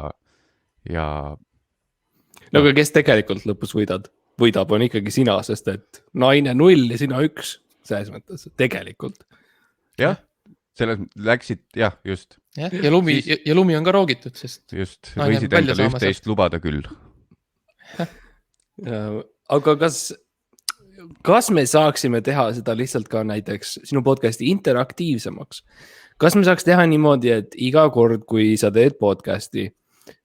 No aga kes tegelikult lõpus võidab on ikkagi sina, sest et naine 0 ja sina 1, selles mõttes, tegelikult. Jah, selles läksid, jah, just. Ja lumi on ka roogitud, sest... Just, võisid endale üht-teist lubada küll. Aga kas me saaksime teha seda lihtsalt ka näiteks sinu podcasti interaktiivsemaks? Kas me saaks teha niimoodi, et iga kord, kui sa teed podcasti,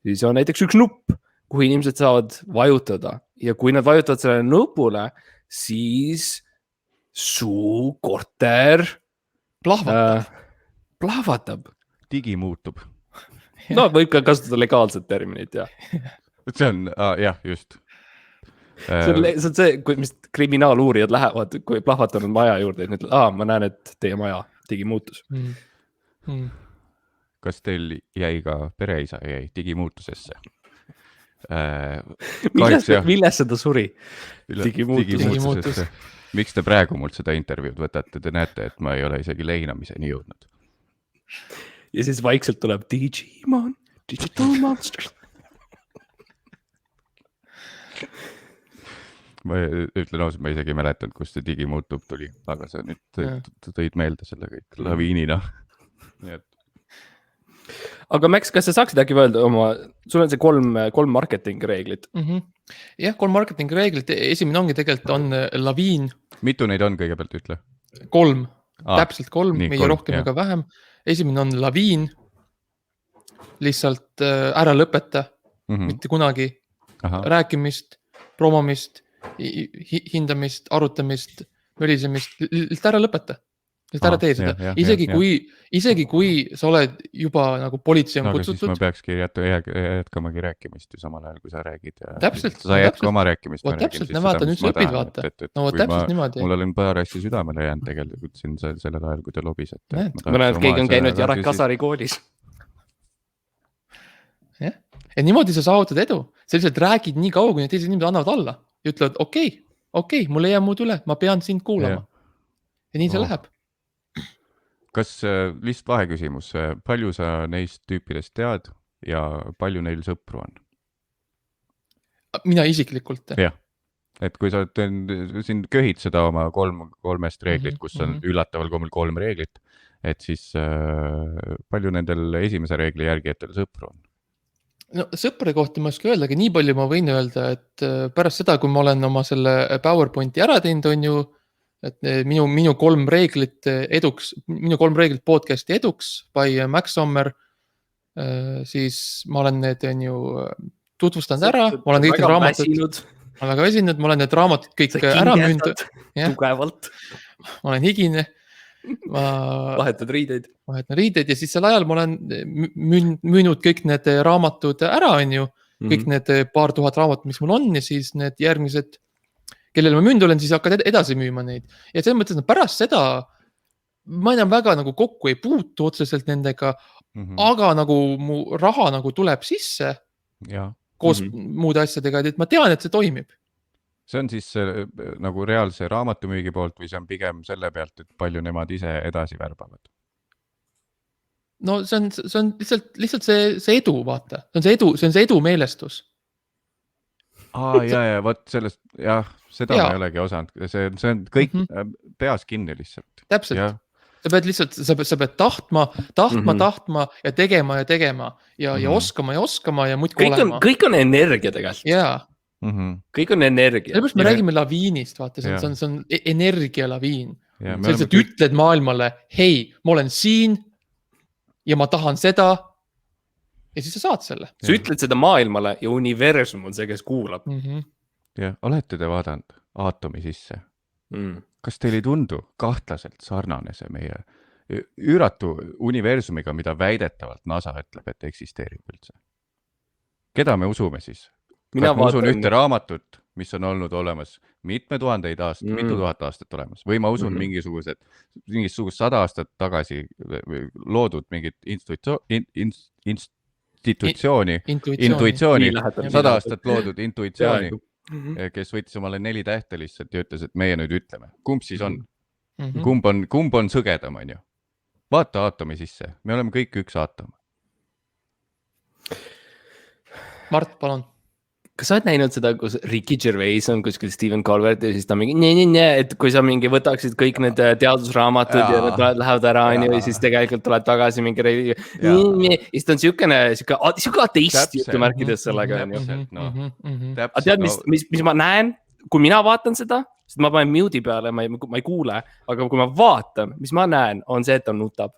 siis on näiteks üks nupp, kuhu inimesed saavad vajutada ja kui nad vajutavad sellele nupule, siis su korter plahvatab. Digi muutub. No võib ka kasutada legaalset terminit, jah. See on, jah, just. See on see, mis kriminaaluurijad lähevad, kui plahvatanud maja juurde, et ütlevad, ma näen, et teie maja digi muutus. Kas teil jäi ka pereisa jäi digi muutusesse? Milles seda suri? Digi muutusesse. Miks te praegu mult seda intervjuud võtate? Te näete, et ma ei ole isegi leinamiseni jõudnud. Ja siis vaikselt tuleb Digimon, Digital Monsters. Ma ütlen ausalt, ma isegi mäletanud, kus see digi muutub tuli, aga sa nüüd tõid meelde selle kõik laviinina. Aga Max, kas sa saaksid äkki öelda sul on see kolm marketing reeglit? Jah, 3 marketing reeglit. Esimene ongi tegelikult on laviin. Mitu neid on kõigepealt ütle? 3. Täpselt 3, meie rohkem ega vähem. Esimene on laviin. Lihtsalt ära lõpeta. Mitte kunagi. Rääkimist, promomist, hindamist, arutamist, mölisemist. Lihtsalt ära lõpeta. Lihtsalt ära tee seda. Isegi kui sa oled juba nagu politsei on kutsutud. Siis ma peakski jätkamagi rääkimist ju samal ajal, kui sa räägid. Täpselt. Sa jätka oma rääkimist. Täpselt, vaata, nüüd sa õpid vaata. No täpselt niimoodi. Mul olin paar asja südamele jäänud tegelikult siin sellel ajal, kui te lobised. Ma näen, et keegi on käinud Jarak Kasari koolis. Ja niimoodi sa saavutad edu. Sa lihtsalt räägid nii kaua, kui need teised inimesed annavad alla. Ja ütlevad, okei, mul ei jää muud üle, ma pean sind kuulama. Ja nii see läheb. Kas lihtsalt vaheküsimus, palju sa neist tüüpidest tead ja palju neil sõpru on? Mina isiklikult. Jah, et kui sa siin köhid seda oma kolmest reeglit, kus on üllataval kommel 3 reeglit, et siis palju nendel esimese reegli järgijatel sõpru on? No sõprade kohta ma oska öeldagi, nii palju ma võin öelda, et pärast seda, kui ma olen oma selle PowerPointi ära teinud, on ju, et minu 3 reeglit eduks, minu 3 reeglit podcasti eduks by Max Sommer, siis ma olen need on ju tutvustanud ära, ma olen kõik need raamatud, ma olen väga väsinud, ma olen need raamatud kõik ära müünud. Tugevalt. Ma olen higine. Vahetad riideid ja siis sel ajal ma olen müünud kõik need raamatud ära, on ju, kõik need paar tuhat raamatut, mis mul on ja siis need järgmised, kellele ma müünud olen, siis hakkad edasi müüma neid. Ja selles mõttes, et pärast seda ma enam väga nagu kokku ei puutu otseselt nendega, aga nagu mu raha nagu tuleb sisse koos muude asjadega, et ma tean, et see toimib. See on siis nagu reaalse raamatumüügi poolt või see on pigem selle pealt, et palju nemad ise edasi värbavad? No see on lihtsalt see edu, vaata. See on see edu meelestus. ja vot sellest, jah, seda Jaa. ma ei olegi osanud, see on kõik peas kinni lihtsalt. Täpselt. Jah. Sa pead lihtsalt, sa pead tahtma ja tegema ja oskama ja muidki olema. kõik on energia tegelikult. Jaa. Kõik on energia. Sellepärast me räägime laviinist, vaata, see on energialaviin. Ja, Sa lihtsalt ütled maailmale, hei, ma olen siin ja ma tahan seda ja siis sa saad selle. Sa ütled seda maailmale ja universum on see, kes kuulab. Ja, olete te vaadanud aatomi sisse? Kas teil ei tundu kahtlaselt sarnane see meie üüratu universumiga, mida väidetavalt NASA ütleb, et eksisteerib üldse? Keda me usume siis? Kas ma usun ühte raamatut, mis on olnud olemas mitu tuhat aastat olemas, või ma usun mingisugust 100 aastat tagasi loodud mingit intuitsiooni, 100 aastat loodud intuitsiooni, kes võttis omale 4 tähte lihtsalt ja ütles, et meie nüüd ütleme. Kumb siis on? Kumb on sõgedam, on ju? Vaata aatomi sisse. Me oleme kõik üks aatom. Mart, palun. Kas sa oled näinud seda, kus Ricky Gervais on kuskil Stephen Colbert ja siis ta mingi et kui sa mingi võtaksid kõik need teadusraamatud ja nad lähevad ära ja siis tegelikult tuled tagasi mingi ja siis ta on siuke ateist jutumärkides sellega. Aga tead, mis ma näen, kui mina vaatan seda, sest ma panen mute'i peale, ma ei kuule, aga kui ma vaatan, mis ma näen, on see, et ta nutab.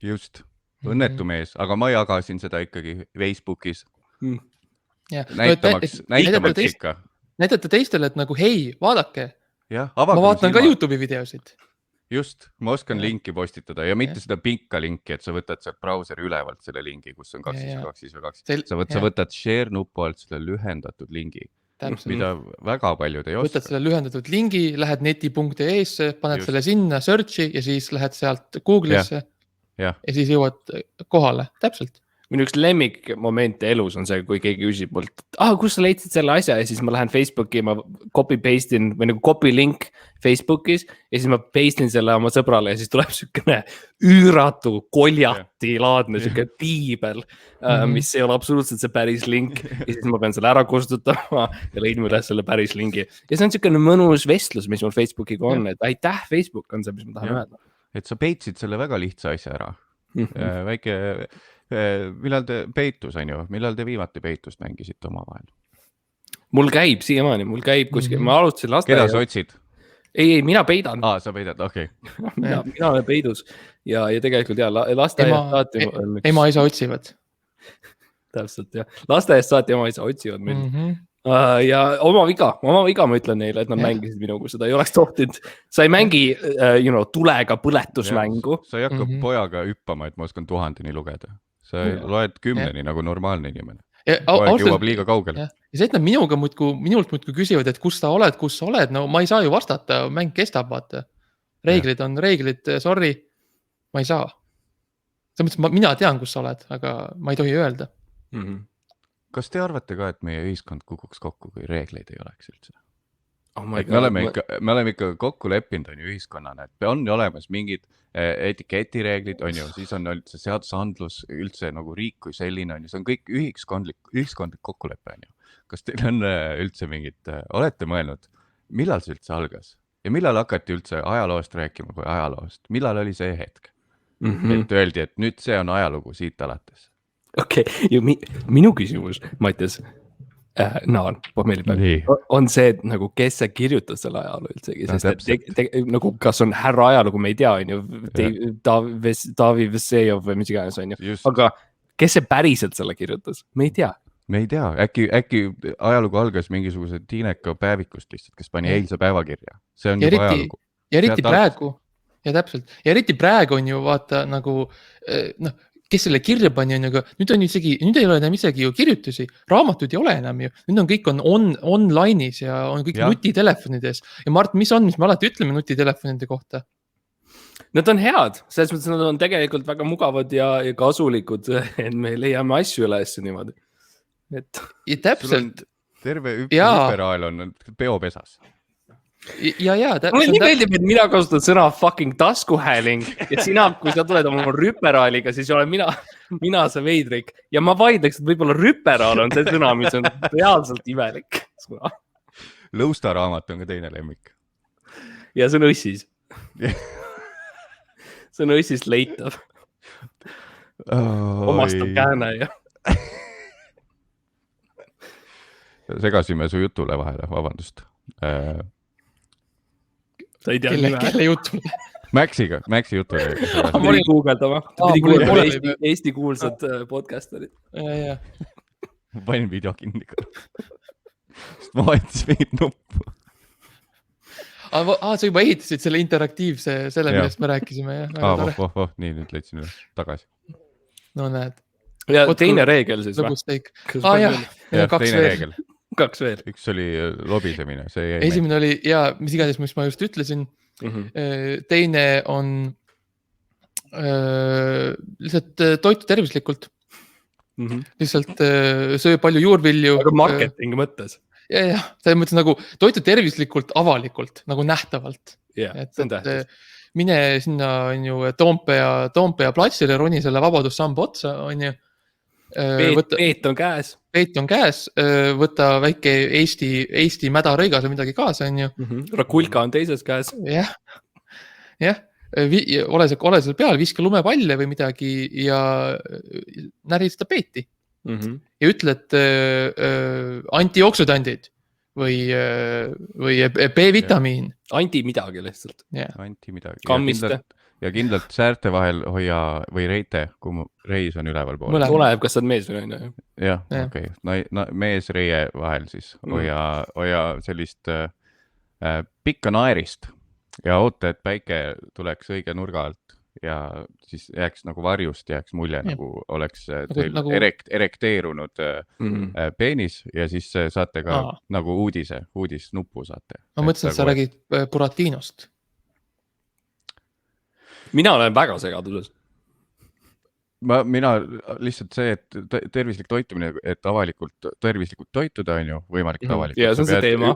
Just, õnnetu mees, aga ma jagasin seda ikkagi Facebookis. Näitamaks ikka. Näidata teistele, et nagu hei, vaadake. Ma vaatan ka YouTube'i videosid. Just, ma oskan linki postitada ja mitte seda pinka linki, et sa võtad sealt brauseri ülevalt selle lingi, kus on 2. Sa võtad share nupu alt selle lühendatud lingi, mida väga paljud ei oska. Võtad selle lühendatud lingi, lähed neti.ee-sse, paned selle sinna search'i ja siis lähed sealt Google'isse ja siis jõuad kohale. Täpselt. Minu üks lemmikmomente elus on see, kui keegi küsib mult, kus sa leidsid selle asja ja siis ma lähen Facebooki, ma copy-pastin või nagu copy link Facebookis ja siis ma pastin selle oma sõbrale ja siis tuleb sükene üüratu koljati-laadne süke piibel, mis ei ole absoluutselt see päris link ja siis ma pean selle ära kustutama ja leidma üles selle päris lingi. Ja see on sükene mõnus vestlus, mis mul Facebookiga on, et aitäh, Facebook on see, mis ma tahan öelda. Et sa peitsid selle väga lihtsa asja ära. Väike... Millal te peitus, on ju? Millal te viimati peitust mängisite oma vahel? Mul käib siiamaani, kuskil, ma alustasin lasteaia. Keda sa otsid? Ei, mina peidan. Sa peidad, okei. Mina olen peidus ja tegelikult lasteaiast saati... Ema isa otsivad. Täpselt, jah. Lasteaiast saati ema isa otsivad meil. Ja oma viga ma ütlen neile, et nad mängisid minuga, seda ei oleks tohtinud. Sa ei mängi tulega põletusmängu. Sa ei hakka pojaga hüppama, et ma oskan 1000-ni lugeda. Sa loed 10-ni nagu normaalne inimene. Poeg jõuab liiga kaugele. Ja see, et nad minult muudkui küsivad, et kus sa oled, no ma ei saa ju vastata, mäng kestab, vaata. Reeglid on reeglid, sorry, ma ei saa. Selles mõttes, mina tean, kus sa oled, aga ma ei tohi öelda. Kas te arvate ka, et meie ühiskond kukuks kokku, kui reegleid ei oleks üldse? Me oleme ikka kokku leppinud on ju ühiskonnana, et on olemas mingid etiketireeglid, on ju, siis on üldse seadusandlus, üldse nagu riik kui selline on ju, see on kõik ühiskondlik kokkulepe on ju. Kas teil on üldse mingid, olete mõelnud, millal see üldse algas ja millal hakati üldse ajaloost rääkima kui ajaloost, millal oli see hetk, et öeldi, et nüüd see on ajalugu siit alates? Okei, minu küsimus, Mattias, on see, et nagu kes see kirjutas selle ajaloo üldsegi, sest nagu kas on härra ajalugu, me ei tea, on ju, Taavi Vessejov või mis iganes on ju, aga kes see päriselt selle kirjutas, me ei tea. Me ei tea, äkki ajalugu algas mingisuguse Tiineka päevikust lihtsalt, kes pani eilse päevakirja, see on juba ajalugu. Ja eriti praegu, ja täpselt, ja eriti praegu on ju vaata nagu, kes selle kirja pani on, aga nüüd ei ole enam isegi ju kirjutusi, raamatud ei ole enam ju, nüüd on kõik online'is ja on kõik nutitelefonides ja Mart, mis me alati ütleme nutitelefonide kohta? Nad on head, selles mõttes nad on tegelikult väga mugavad ja kasulikud, et me leiame asju üles niimoodi. Ja täpselt. Terve hüperaal on peopesas. Mulle nii meeldib, et mina kasutan sõna fucking taskuhääling ja sina, kui sa tuled oma rüperaaliga, siis olen mina see veidrik ja ma vaidleks, et võib-olla rüperaal on see sõna, mis on reaalselt imelik. Lõusta raamat on ka teine lemmik. ja see on õssis. see on õssist leitav. Omastab kääne ja. Segasime su jutule vahele, vabandust. Sa ei tea kelle jutule? Maxi jutule. Ma olin guugeldama. Pidi kuulama Eesti kuulsad podcasterid. Ja. Ma panin video kinni ka. Sest ma vahetis mingit nuppu. Sa juba ehitasid selle interaktiivse, selle millest me rääkisime. Nii, nüüd leidsin üle tagasi. No näed. Ja teine reegel siis või? Teine reegel. 2 veel. Üks oli lobisemine. Esimene oli, mis iganes, mis ma just ütlesin. Teine on lihtsalt toitu tervislikult. Lihtsalt söö palju juurvilju. Aga marketingi mõttes. Ja, selles mõttes nagu toitu tervislikult avalikult, nagu nähtavalt. See on tähtis. Mine sinna on ju Toompea platsile, roni selle vabadussamba otsa, on ju. Peet on käes. Võta väike Eesti mädarõigas või midagi kaasa, on ju. Rakulka on teises käes. Jah. Ole seal peal, viska lumepalle või midagi ja näri seda peeti. Ja ütle, et antioksüdandid või B-vitamiin. Anti midagi lihtsalt. Anti midagi. Kammiste. Ja kindlalt säärte vahel hoia või reite, kui reis on üleval pool. Tuleb, kas sa oled mees või naine? Jah, okei. Mees reie vahel siis hoia sellist pikka naerist ja oota, et päike tuleks õige nurga alt ja siis jääks nagu varjust, jääks mulje nagu oleks teil erekteerunud peenis ja siis saate ka nagu uudisnuppu saate. Ma mõtlesin, et sa räägid Buratinost. Mina olen väga segaduses. Mina lihtsalt see, et tervislik toitumine, et tervislikult toituda on ju võimalikult avalikult. Ja see on see teema.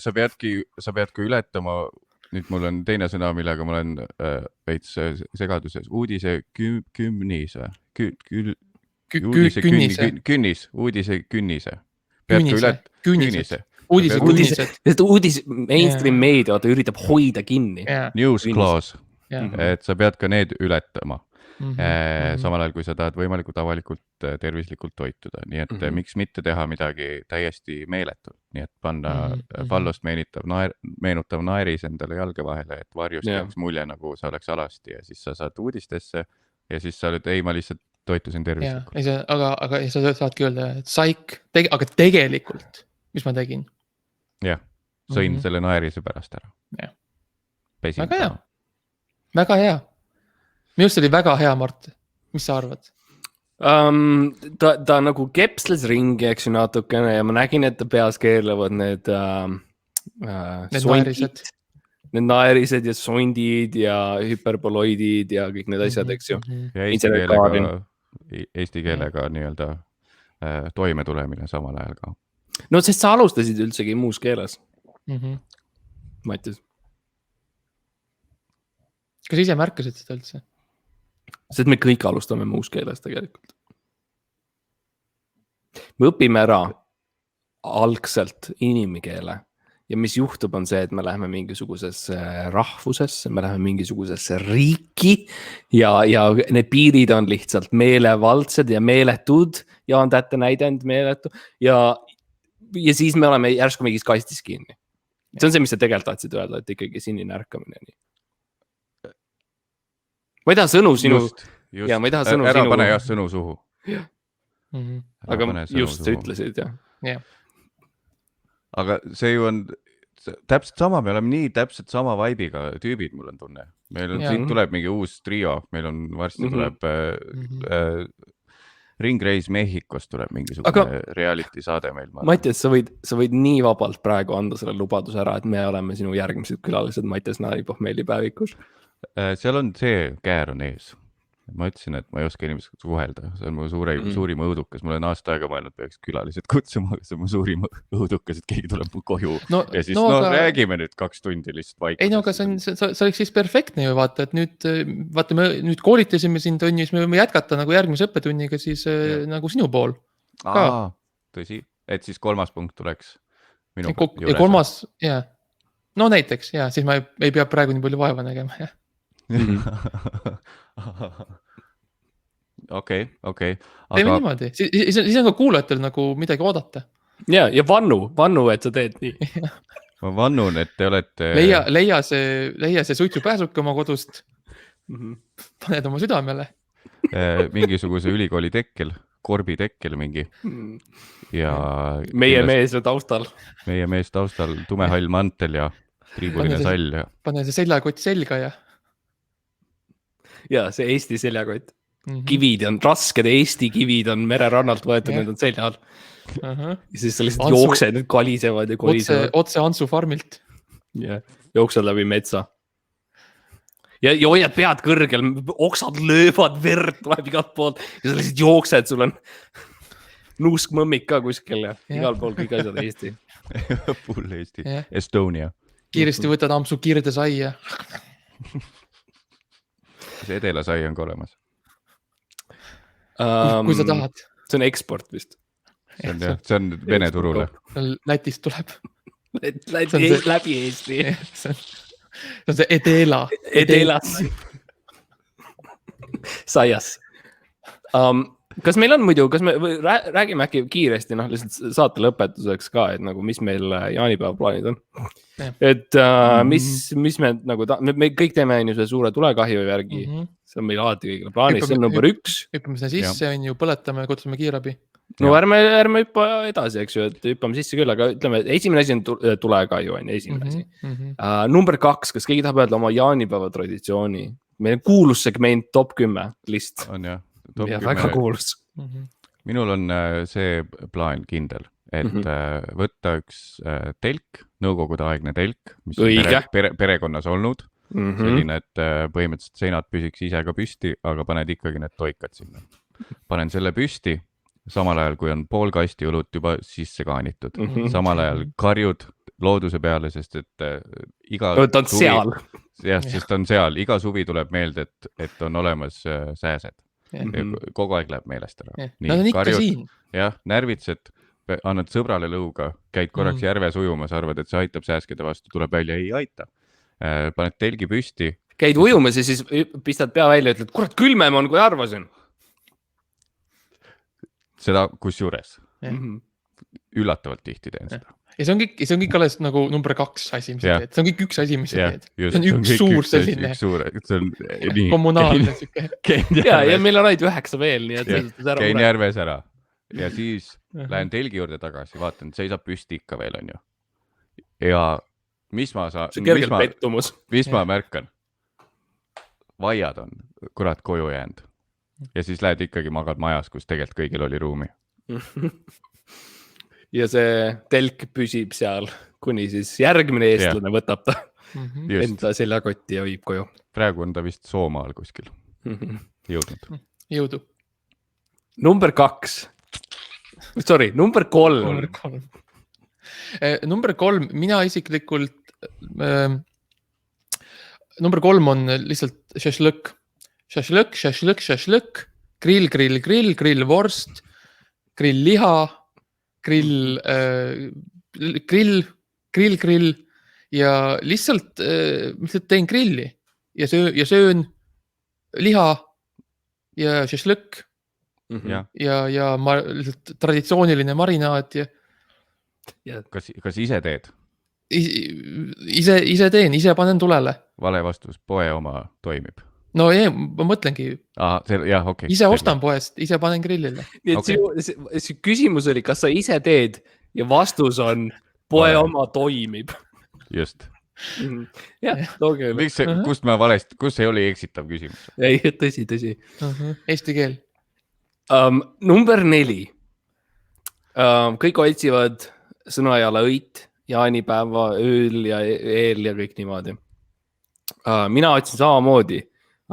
Sa peadki ületama, nüüd mul on teine sõna, millega ma olen veits segaduses. Uudise künnis. Mainstream meedia üritab hoida kinni. News clause. Et sa pead ka need ületama. Samal ajal, kui sa tahad võimalikult avalikult tervislikult toituda. Nii et miks mitte teha midagi täiesti meeletult. Nii et panna pallost meenutav naeris endale jalge vahele, et varjust jääks mulje, nagu sa oleks alasti ja siis sa saad uudistesse ja siis sa oled, ma lihtsalt toitusin tervislikult. Aga sa saadki öelda, et aga tegelikult, mis ma tegin? Jah, sõin selle naerise pärast ära. Pesin. Väga hea. Minust oli väga hea, Mart. Mis sa arvad? Ta nagu kepsles ringi, eks ju natukene ja ma nägin, et ta peas keerlevad need need naerised ja sondid ja hüperboloidid ja kõik need asjad, eks ju. Ja eesti keelega nii-öelda toime tulemine samal ajal ka. No sest sa alustasid üldsegi muus keeles. Mattias. Kas ise märkasid seda üldse? Sest me kõik alustame muus keeles tegelikult. Me õpime ära algselt inimikeele ja mis juhtub on see, et me läheme mingisugusesse rahvusesse, me läheme mingisugusesse riiki ja need piirid on lihtsalt meelevaldsed ja meeletud ja on tätte näidend meeletu ja siis me oleme järsku mingis kastis kinni. See on see, mis sa tegelikult tahtsid öelda, et ikkagi sinine ärkamine nii. Ma ei taha sõnu sinu. Ja ma ei taha sõnu ära sinu. Pane jah sõnu suhu. Aga just sa ütlesid, jah. Aga see ju on täpselt sama, me oleme nii täpselt sama vibe'iga tüübid, mul on tunne. Meil on, siit tuleb mingi uus trio, meil on varsti tuleb Ringreis Mehhikost tuleb mingisugune reality saade meil. Mattias, sa võid nii vabalt praegu anda selle lubaduse ära, et me oleme sinu järgmised külalised Mattias Naari-Pohmeeli päevikus. Seal on see käär on ees. Ma ütlesin, et ma ei oska inimesega suhelda. See on mu suurim õudukas. Mul on aasta aega mõelnud, peaks külalised kutsuma, aga see on mu suurim õudukas, et keegi tuleb mu koju. Ja siis räägime nüüd 2 tundi lihtsalt vaikusest. Ei no, aga see oleks siis perfektne ju vaata, et me nüüd koolitasime sind, siis me võime jätkata nagu järgmise õppetunniga siis nagu sinu pool. Tõsi. et siis 3. punkt tuleks minu ja juures. 3. No näiteks, siis ma ei pea praegu nii palju vaeva nägema, jah. Okei. Teeme niimoodi, siis on ka kuulajatel nagu midagi oodata. Ja vannu, et sa teed nii. Ma vannun, et te olete... Leia see suitsupääsuke oma kodust, paned oma südamele. mingisuguse ülikooli tekkel, korbi tekkel mingi. Ja meie mees taustal. Meie mees taustal, tumehall mantel ja triibuline sall. Ja. Pane see seljakott selga ja see Eesti seljakott. Kivid on rasked, Eesti kivid on mererannalt võetud, need on selja all. Ja siis sa lihtsalt jooksed, need kalisevad ja kolisevad. Otse Antsu farmilt. Jooksed läbi metsa. Ja hoiad pead kõrgel, oksad löövad, verd tuleb igalt poolt ja sa lihtsalt jooksed, sul on nuuskmõmmik ka kuskil ja igal pool kõik asjad Eesti. Full Eesti, Estonia. Kiiresti võtad ampsu kirde saia. See edelasai on ka olemas. Kui sa tahad. See on eksport vist. See on Vene turule. Lätist tuleb. Läbi Eesti. See on see Edela. Edelas. Saias. Kas meil on muidu, kas me räägime äkki kiiresti, lihtsalt saate lõpetuseks ka, et nagu mis meil jaanipäeva plaanid on. Et mis me nagu, me kõik teeme ju see suure tulekahju järgi, see on meil alati kõigile plaanis, see on number 1. Hüppame sinna sisse, on ju, põletame, kutsume kiirabi. No ärme hüppa edasi, eks ju, et hüppame sisse küll, aga ütleme, esimene asi on tulekahju, on esimene asi. Number 2, kas keegi tahab öelda oma jaanipäeva traditsiooni? Meil on kuulus segment top 10 list. On jah. Ja väga kuulus. Minul on see plaan kindel, et võtta üks telk, nõukogudeaegne telk, mis on perekonnas olnud. Selline, et põhimõtteliselt seinad püsiks ise ka püsti, aga paned ikkagi need toikad sinna. Panen selle püsti, samal ajal kui on pool kasti õlut juba sisse kaanitud. Samal ajal karjud looduse peale, sest et iga ta on suvi, seal. Jah, sest on seal. Iga suvi tuleb meelde, et on olemas sääsed. Kogu aeg läheb meelest ära. Nad on ikka siin. Jah, närvitsed, annad sõbrale lõuga, käid korraks järves ujumas, arvad, et see aitab sääskede vastu, tuleb välja, ei aita. Paned telgi püsti. Käid ujumas ja siis pistad pea välja ja ütled, kurat, külmem on, kui arvasin. Seda kus juures. Üllatavalt tihti teen seda. Ja see on kõik alles nagu number 2 asi, mis sa teed. See on kõik üks asi, mis sa teed. See on üks suur selline. See on nii. Kommunaalne. Ja meil on ainult 9 veel, nii et käin järves ära. Ja siis lähen telgi juurde tagasi, vaatan, seisab püsti ikka veel, on ju. Ja mis ma märkan? Vaiad on kurat koju jäänud. Ja siis lähed ikkagi magad majas, kus tegelikult kõigil oli ruumi. Ja see telk püsib seal, kuni siis järgmine eestlane võtab ta enda seljakotti ja viib koju. Praegu on ta vist Soomaal kuskil jõudnud. Jõudu. Number 2. Sorry, number 3. Number 3, mina isiklikult number 3 on lihtsalt šašlõk. Šašlõk, grill, vorst, grill liha, grill ja lihtsalt teen grilli ja söön liha ja šašlõk ja traditsiooniline marinaad ja kas ise teed? Ise teen, ise panen tulele. Vale vastus, poe oma toimib. No ei, ma mõtlengi. Okay. Ise ostan poest, ise panen grillile. Nii et see küsimus oli, kas sa ise teed ja vastus on poe oma toimib. Just. Jah, tooge. Kus ei oli eksitav küsimus? Ei, tõsi. Eesti keel. Number 4. Kõik otsivad sõnajala õit, jaanipäeva, ööl ja eel ja kõik niimoodi. Mina otsin samamoodi.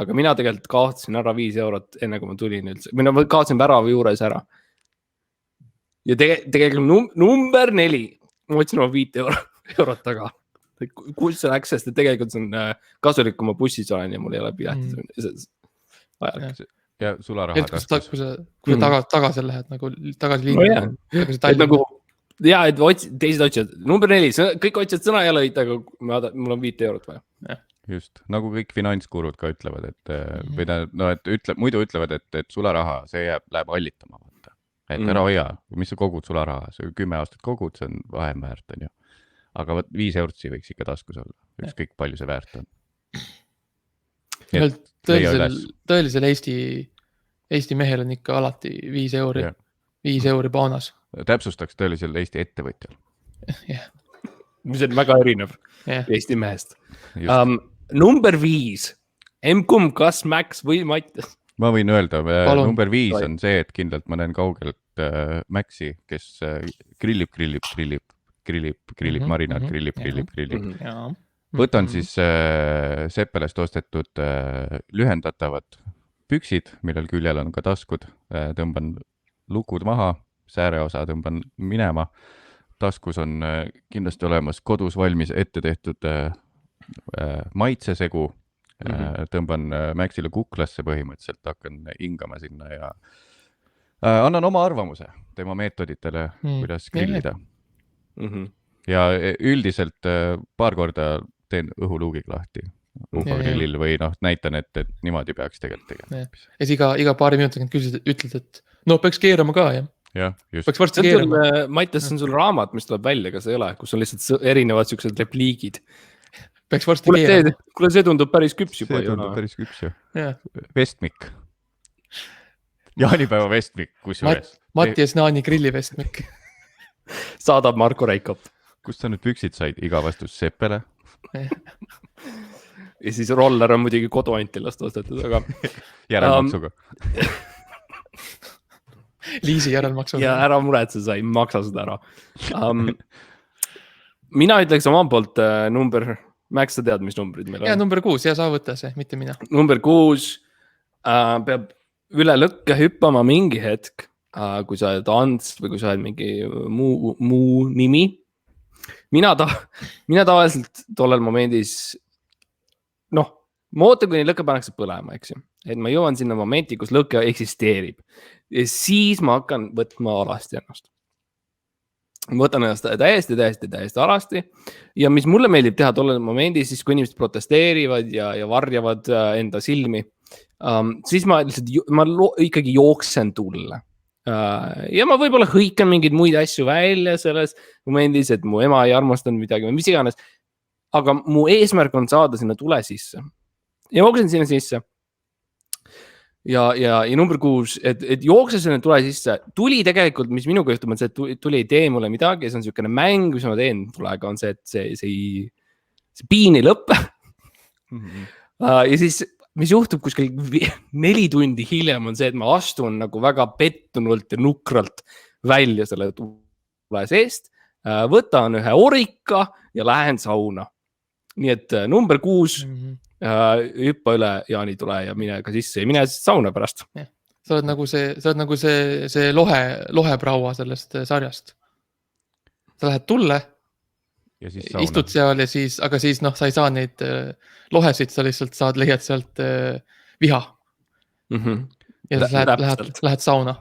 Aga mina tegelikult kaotasin ära 5 eurot enne kui ma tulin üldse. Mina kaotasin värava juures ära. Ja tegelikult number 4. Ma otsin oma 5 eurot taga. Kus see läks, sest tegelikult see on kasulik oma bussis olen ja mul ei ole piletis. Ja sularaha taskus. Kui sa tagasi lähed, nagu tagasi liinile. Nagu ja, et teised otsivad. Number 4, kõik otsivad sõnajalõid, aga mul on 5 eurot vaja. Just, nagu kõik finantskurud ka ütlevad, et või muidu ütlevad, et sularaha, see läheb allitama, vaata. Et ära hoia, mis sa kogud sularaha, see 10 aastat kogud, see on vähem väärt, on ju. Aga 5 eurtsi võiks ikka taskus olla, ükskõik palju see väärt on. Tõelisel Eesti mehel on ikka alati 5 euri boonas. Täpsustaks tõelisel Eesti ettevõtjal. Mis on väga erinev Eesti mehest. Number 5. M-kumb, kas Max või Mattias? Ma võin öelda, number 5 on see, et kindlalt ma näen kaugelt Maxi, kes grillib, marinaad, grillib. Võtan siis Seppelest ostetud lühendatavad püksid, millel küljel on ka taskud, tõmban lukud maha, sääreosa tõmban minema. Taskus on kindlasti olemas kodus valmis ette tehtud maitsesegu, tõmban Maxile kuklasse põhimõtteliselt, hakkan hingama sinna ja annan oma arvamuse tema meetoditele, kuidas grillida. Ja üldiselt paar korda teen õhuluugiga lahti grillil või näitan, et niimoodi peaks tegelikult tegema. Ja siis iga paari minutiga ütled, et peaks keerama ka, jah? Jah, just. Peaks varsti keerama. Mattias, see on sul raamat, mis tuleb välja, kas ei ole, kus on lihtsalt erinevad siuksed repliigid. Peaks varsti keerama. Kuule, see tundub päris küps juba. See tundub päris küps, jah. Vestmik. Jaanipäeva vestmik, kusjuures. Mattias Naani grillivestmik. Saadab Marko Reikop. Kust sa nüüd püksid said? Iga vastus Seppele. Ja siis roller on muidugi koduantilast ostetud, aga... Järelmaksuga. Liisi järelmaksuga. Ja ära muretse, sa ei maksa seda ära. Mina ütleks oma poolt number... Max, sa tead, mis numbrid meil on? Ja, number 6, ja sa võtta see, mitte mina. Number 6 peab üle lõkke hüppama mingi hetk, kui sa oled Ants või kui sa oled mingi muu nimi. Mina tavaliselt tollel momendis, ma ootan, kuni lõkke pannakse põlema, eks ju. Et ma jõuan sinna momenti, kus lõkke eksisteerib. Ja siis ma hakkan võtma alasti ennast. Ma võtan ennast täiesti alasti. Ja mis mulle meeldib teha tollel momendis, siis kui inimesed protesteerivad ja varjavad enda silmi, siis ma ikkagi jooksen tulla. Ja ma võib-olla hõikan mingeid muid asju välja selles momendis, et mu ema ei armastanud midagi või mis iganes. Aga mu eesmärk on saada sinna tule sisse. Ja ma jooksen sinna sisse. Ja number 6, et jookse sinna tule sisse. Tuli tegelikult, mis minuga juhtub, on see, et tuli ei tee mulle midagi ja see on niisugune mäng, mis ma teen tulega, on see, et see piin ei lõppe. Ja siis mis juhtub kuskil 4 tundi hiljem on see, et ma astun nagu väga pettunult ja nukralt välja selle tule seest, võtan ühe orika ja lähen sauna. Nii et number 6, hüppa üle jaanitule ja mine ka sisse ja mine sauna pärast. Sa oled nagu see lohepraua sellest sarjast. Sa lähed tulle, istud seal ja siis, aga siis sa ei saa neid lohesid, sa lihtsalt leiad sealt viha. Ja lähed sauna.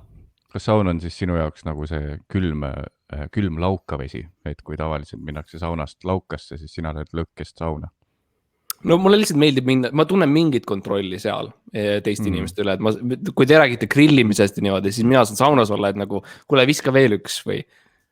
Kas saun on siis sinu jaoks nagu see külm laukavesi, et kui tavaliselt minnakse saunast laukasse, siis sina lähed lõkkest sauna? No mulle lihtsalt meeldib minna, ma tunnen mingit kontrolli seal teiste inimeste üle, et kui te räägite grillimisest ja niimoodi, siis mina saan saunas olla, et nagu, kuule viska veel üks või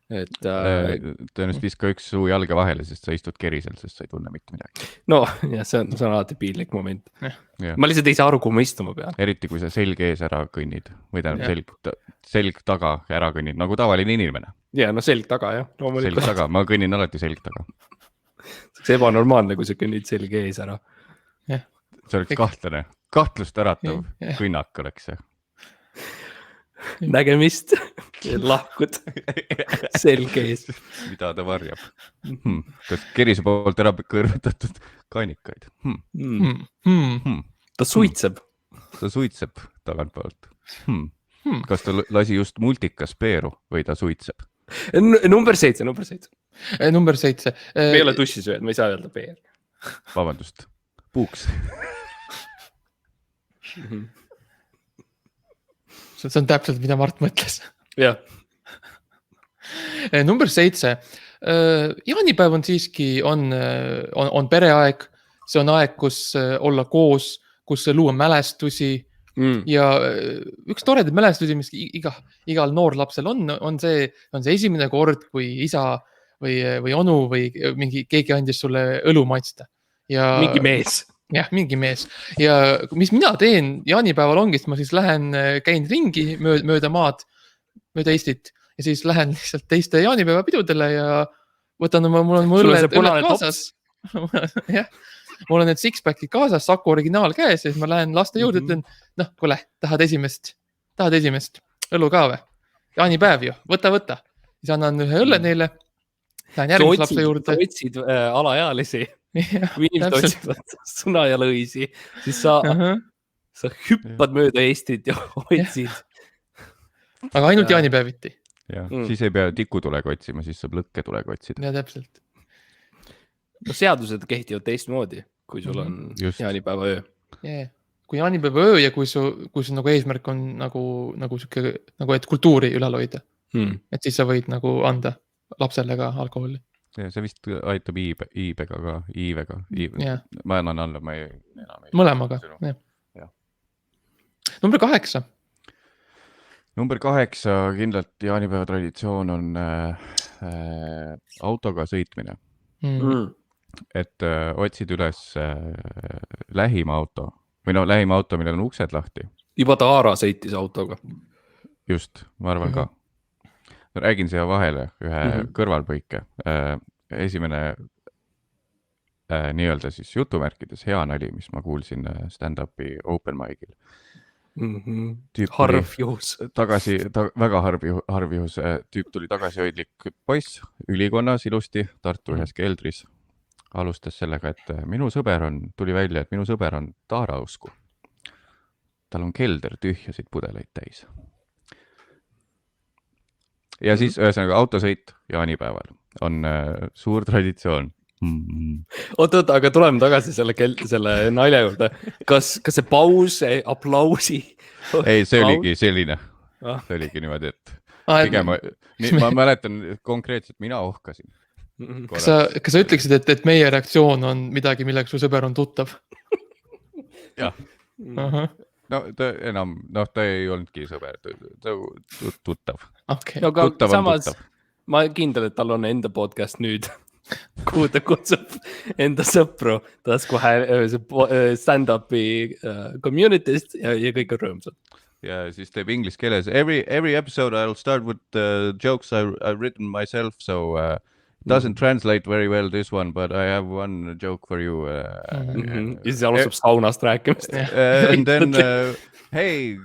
tõenäoliselt viska üks suu jalga vahele, sest sa istud kerisel, sest sa ei tunne mitte midagi. No, ja see on alati piinlik moment. Ma lihtsalt ei saa aru, kui ma istuma pean. Eriti, kui sa selg ees ära kõnnid, või tähendab selg taga ära kõnnid, nagu tavaline inimene. Ja, selg taga, jah. Selg taga, ma kõnnin alati selg taga. See on ebanormaalne, kui sa kõnnid selg ees ära. See oleks kahtlust äratav kõnnak oleks see. Nägemist, lahkud selge ees. Mida ta varjab? Kas kerise poolt ära kõrvetatud kainikaid? Ta suitseb. Ta suitseb tagantpoolt. Kas ta lasi just multikas peeru või ta suitseb? Number 7. Number 7. Me ei ole tussisööd, ma ei saa öelda peer. Vabandust, puuks. See on täpselt, mida Mart mõtles. Jah. Number 7. Jaanipäev on siiski, on pereaeg. See on aeg, kus olla koos, kus luua mälestusi. Ja üks toreda mälestusi, mis igal noorlapsel on see esimene kord, kui isa või onu või keegi andis sulle õlu maitsta. Mingi mees. Jah, mingi mees. Ja mis mina teen jaanipäeval ongi, ma siis käin ringi mööda maad, mööda Eestit ja siis lähen lihtsalt teiste jaanipäeva pidudele ja võtan mul on õlled kaasas. Jah, mul on need six-packid kaasas, Saku originaal käes ja siis ma lähen laste juurde, ütlen, kuule, tahad esimest õllu ka või? Jaanipäev ju, võta. Siis annan ühe õlle neile, lähen järgmise lapse juurde. Sa otsid alaealisi. Kui inimesed otsivad sõna ja lõisi, siis sa hüppad mööda Eestit ja otsid. Aga ainult jaanipäeviti. Siis ei pea tikutulega otsima, siis saab lõkketulega otsida. Ja täpselt. Seadused kehtivad teistmoodi, kui sul on jaanipäeva öö. Kui jaanipäeva öö ja kui su nagu eesmärk on nagu et kultuuri ülal hoida. Et siis sa võid nagu anda lapsele ka alkoholi. See vist aitab iibega ka, iivega. Ma annan alla, ma ei enam ei. Mõlemaga, jah. Number 8. Number 8 kindlalt jaanipäeva traditsioon on autoga sõitmine. Et otsid üles lähima auto või lähima auto, millel on uksed lahti. Juba Taara sõitis autoga. Just, ma arvan ka. Räägin siia vahele ühe kõrvalpõike. Esimene nii-öelda siis jutumärkides hea nali, mis ma kuulsin stand-upi open mic'il. Harv juhus. Väga harv juhus. Tüüp tuli tagasihoidlik poiss ülikonnas ilusti Tartu ühes keldris. Alustas sellega, et tuli välja, et minu sõber on Taara usku. Tal on kelder tühjasid pudeleid täis. Ja siis ühesõnaga autosõit jaanipäeval on suur traditsioon. Oot, aga tuleme tagasi selle nalja juurde. Kas see paus, aplausi? Ei, see oligi selline. See oligi niimoodi, et pigem, ma mäletan konkreetselt, mina ohkasin. Kas sa ütleksid, et meie reaktsioon on midagi, millega su sõber on tuttav? Jah. No ta ei olnudki sõber, ta tuttav. Aga samas ma kindel, et tal on enda podcast nüüd, kuhu ta kutsub enda sõpru, taas kohe stand-upi community'st ja kõik on rõõmsad. Ja siis teeb inglise keeles. Every episode I'll start with jokes I've written myself, so doesn't translate very well this one, but I have one joke for you. Ja siis alustab saunast rääkimist. And then, hey,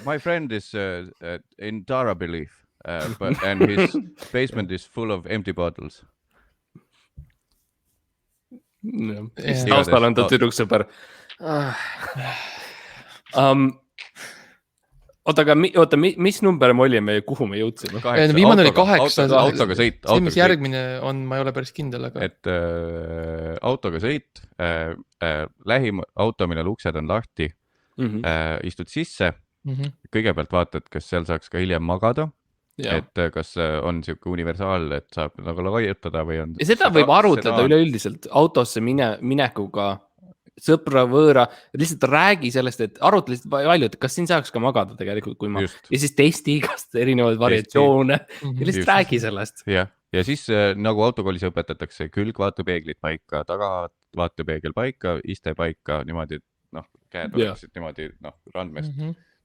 my friend is in Tara Belief, and his basement is full of empty bottles. Taustal on ta tüdruksõber. Oota, mis number me olime ja kuhu me jõudsime? Viimane oli 8. Autoga sõit. See, mis järgmine on, ma ei ole päris kindel. Aga... Et autoga sõit, lähim auto, millel uksed on lahti, istud sisse, kõigepealt vaatad, kas seal saaks ka hiljem magada, et kas on siuke universaal, et saab nagu laiutada või on... Ja seda võib arutleda üleüldiselt autosse minekuga, sõpra, võõra, lihtsalt räägi sellest, et arutlesid palju, et kas siin saaks ka magada tegelikult, kui ma... Ja siis testi igast erinevaid variatsioone ja lihtsalt räägi sellest. Ja siis nagu autokoolis õpetatakse külgvaatepeeglid paika, tagavaatepeegel paika, iste paika, niimoodi, käed oleksid niimoodi, randmest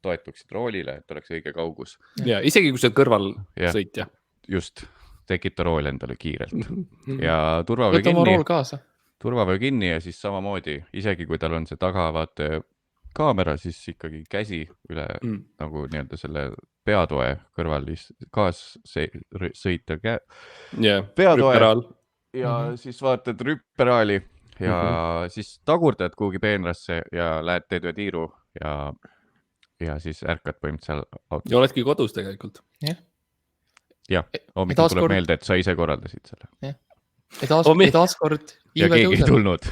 toetuksid roolile, et oleks õige kaugus. Ja isegi kui see kõrval sõitja. Just, tekita rool endale kiirelt. Ja turvavöö kinni. Võta oma rool kaasa. Turvavöö kinni ja siis samamoodi, isegi kui tal on see tagavaate kaamera, siis ikkagi käsi üle nagu nii-öelda selle peatoe kõrval, kaassõita peatoe ja siis vaatad rüpperaali ja siis tagurdad kuhugi peenrasse ja lähed teed ühe tiiru ja siis ärkad põhimõtteliselt seal autos. Ja oledki kodus tegelikult. Jah, hommikul tuleb meelde, et sa ise korraldasid selle. Ja taaskord ja keegi ei tulnud.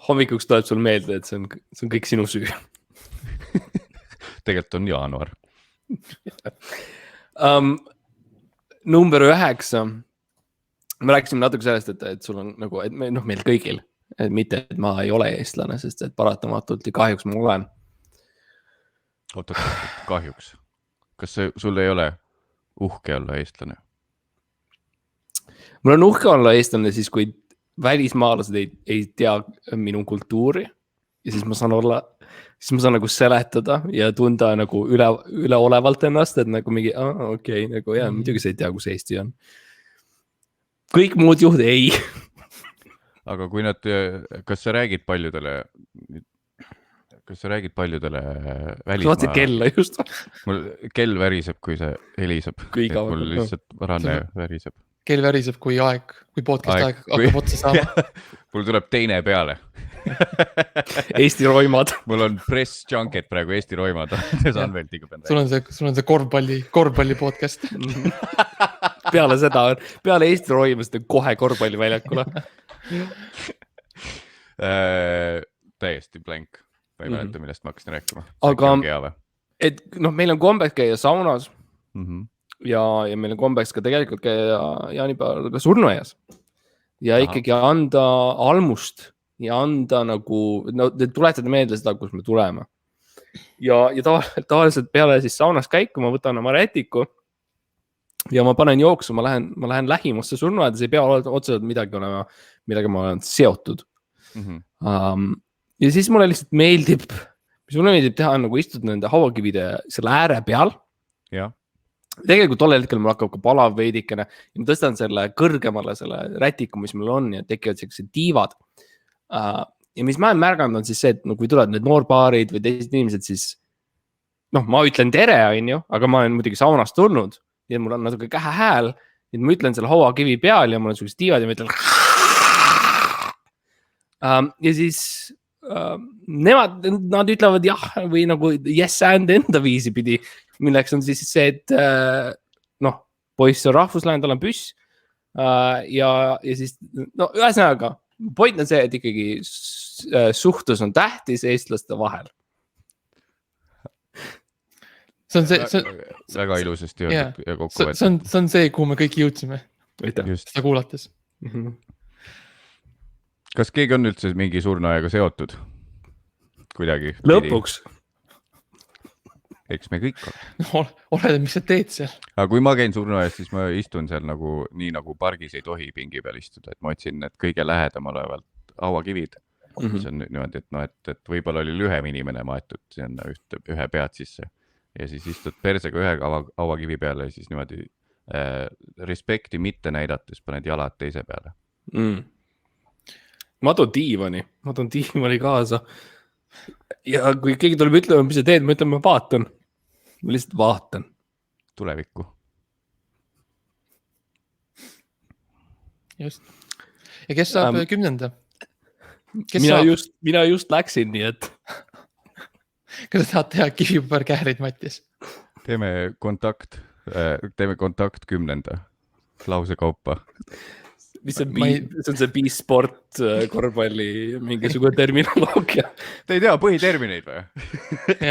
Hommikuks tuleb sul meelde, et see on kõik sinu süü. Tegelikult on jaanuar. Number 9. Me rääkisime natuke sellest, et sul on nagu, et meil kõigil, et mitte, et ma ei ole eestlane, sest et paratamatult ja kahjuks ma olen. Oot, kahjuks. Kas sul ei ole uhke olla eestlane? Mul on uhke olla eestlane siis, kui välismaalased ei tea minu kultuuri ja siis ma saan nagu seletada ja tunda nagu üleolevalt ennast, et nagu mingi, okei, nagu jah, muidugi sa ei tea, kus Eesti on. Kõik muud juhud ei. Aga kui kas sa räägid paljudele välismaa... Vaatsid kella just. Mul kell väriseb, kui see heliseb. Mul lihtsalt ranne väriseb. Kell väriseb, kui podcast aeg hakkab otsa saama. Mul tuleb teine peale. Eesti roimad. Mul on press junket praegu Eesti roimad. Sul on see korvpalli podcast. peale Eesti roimast on kohe korvpalli väljakule. Täiesti blank. Ma ei mäleta, millest ma hakkasin rääkima. Aga, et meil on kombeks käia saunas ja meil on kombeks ka tegelikult käia jaanipäeval ka surnuaias. Ja ikkagi anda almust ja anda nagu, tuletada meelde seda, kus me tuleme. Ja tavaliselt peale siis saunas käiku ma võtan oma rätiku ja ma panen jooksu, ma lähen lähimusse surnuaeda, see ei pea otseselt midagi olema, millega ma olen seotud. Ja siis mulle lihtsalt meeldib teha nagu istud nende hauakivide selle ääre peal. Ja. Tegelikult tollel hetkel mul hakkab ka palav veidikene ja ma tõstan selle kõrgemale selle rätiku, mis mul on ja tekivad sellised tiivad. Ja mis ma olen märganud on siis see, et kui tulevad need noorpaarid või teised inimesed, siis ma ütlen tere, aga ma olen muidugi saunast tulnud ja mul on natuke kähe hääl ja ma ütlen selle hauakivi peal ja mul on sellised tiivad ja ma ütlen ja siis nad ütlevad jah või nagu yes and enda viisi pidi, milleks on siis see, et poiss on rahvuslane, tal on püss ja siis, ühesõnaga, point on see, et ikkagi suhtlus on tähtis eestlaste vahel. Väga ilusasti öeldud ja kokkuvõttes. See on see, kuhu me kõik jõudsime. Seda kuulates. Kas keegi on üldse mingi surnuajaga seotud? Kuidagi? Lõpuks. Eks me kõik on. Oled, mis sa teed seal? Aga kui ma käin surnuajas, siis ma istun seal nii nagu pargis ei tohi pingi peal istuda. Et ma otsin need kõige lähedamal olevalt hauakivid. See on niimoodi, et võib-olla oli lühem inimene maetud sinna ühe pead sisse. Ja siis istud persega ühe hauakivi peale ja siis niimoodi respekti mitte näidates paned jalad teise peale. Ma toon diivani kaasa. Ja kui keegi tuleb ütlema, mis sa teed, ma ütlen, ma vaatan. Ma lihtsalt vaatan. Tulevikku. Just. Ja kes saab 10? Mina just läksin, nii et. Kas sa tahad teha kivipõrkäärid, Mattis? Teeme kontakt 10. Lause kaupa. Mis on see B-sport korvpalli mingisugune terminoloogia? Te ei tea põhitermineid või?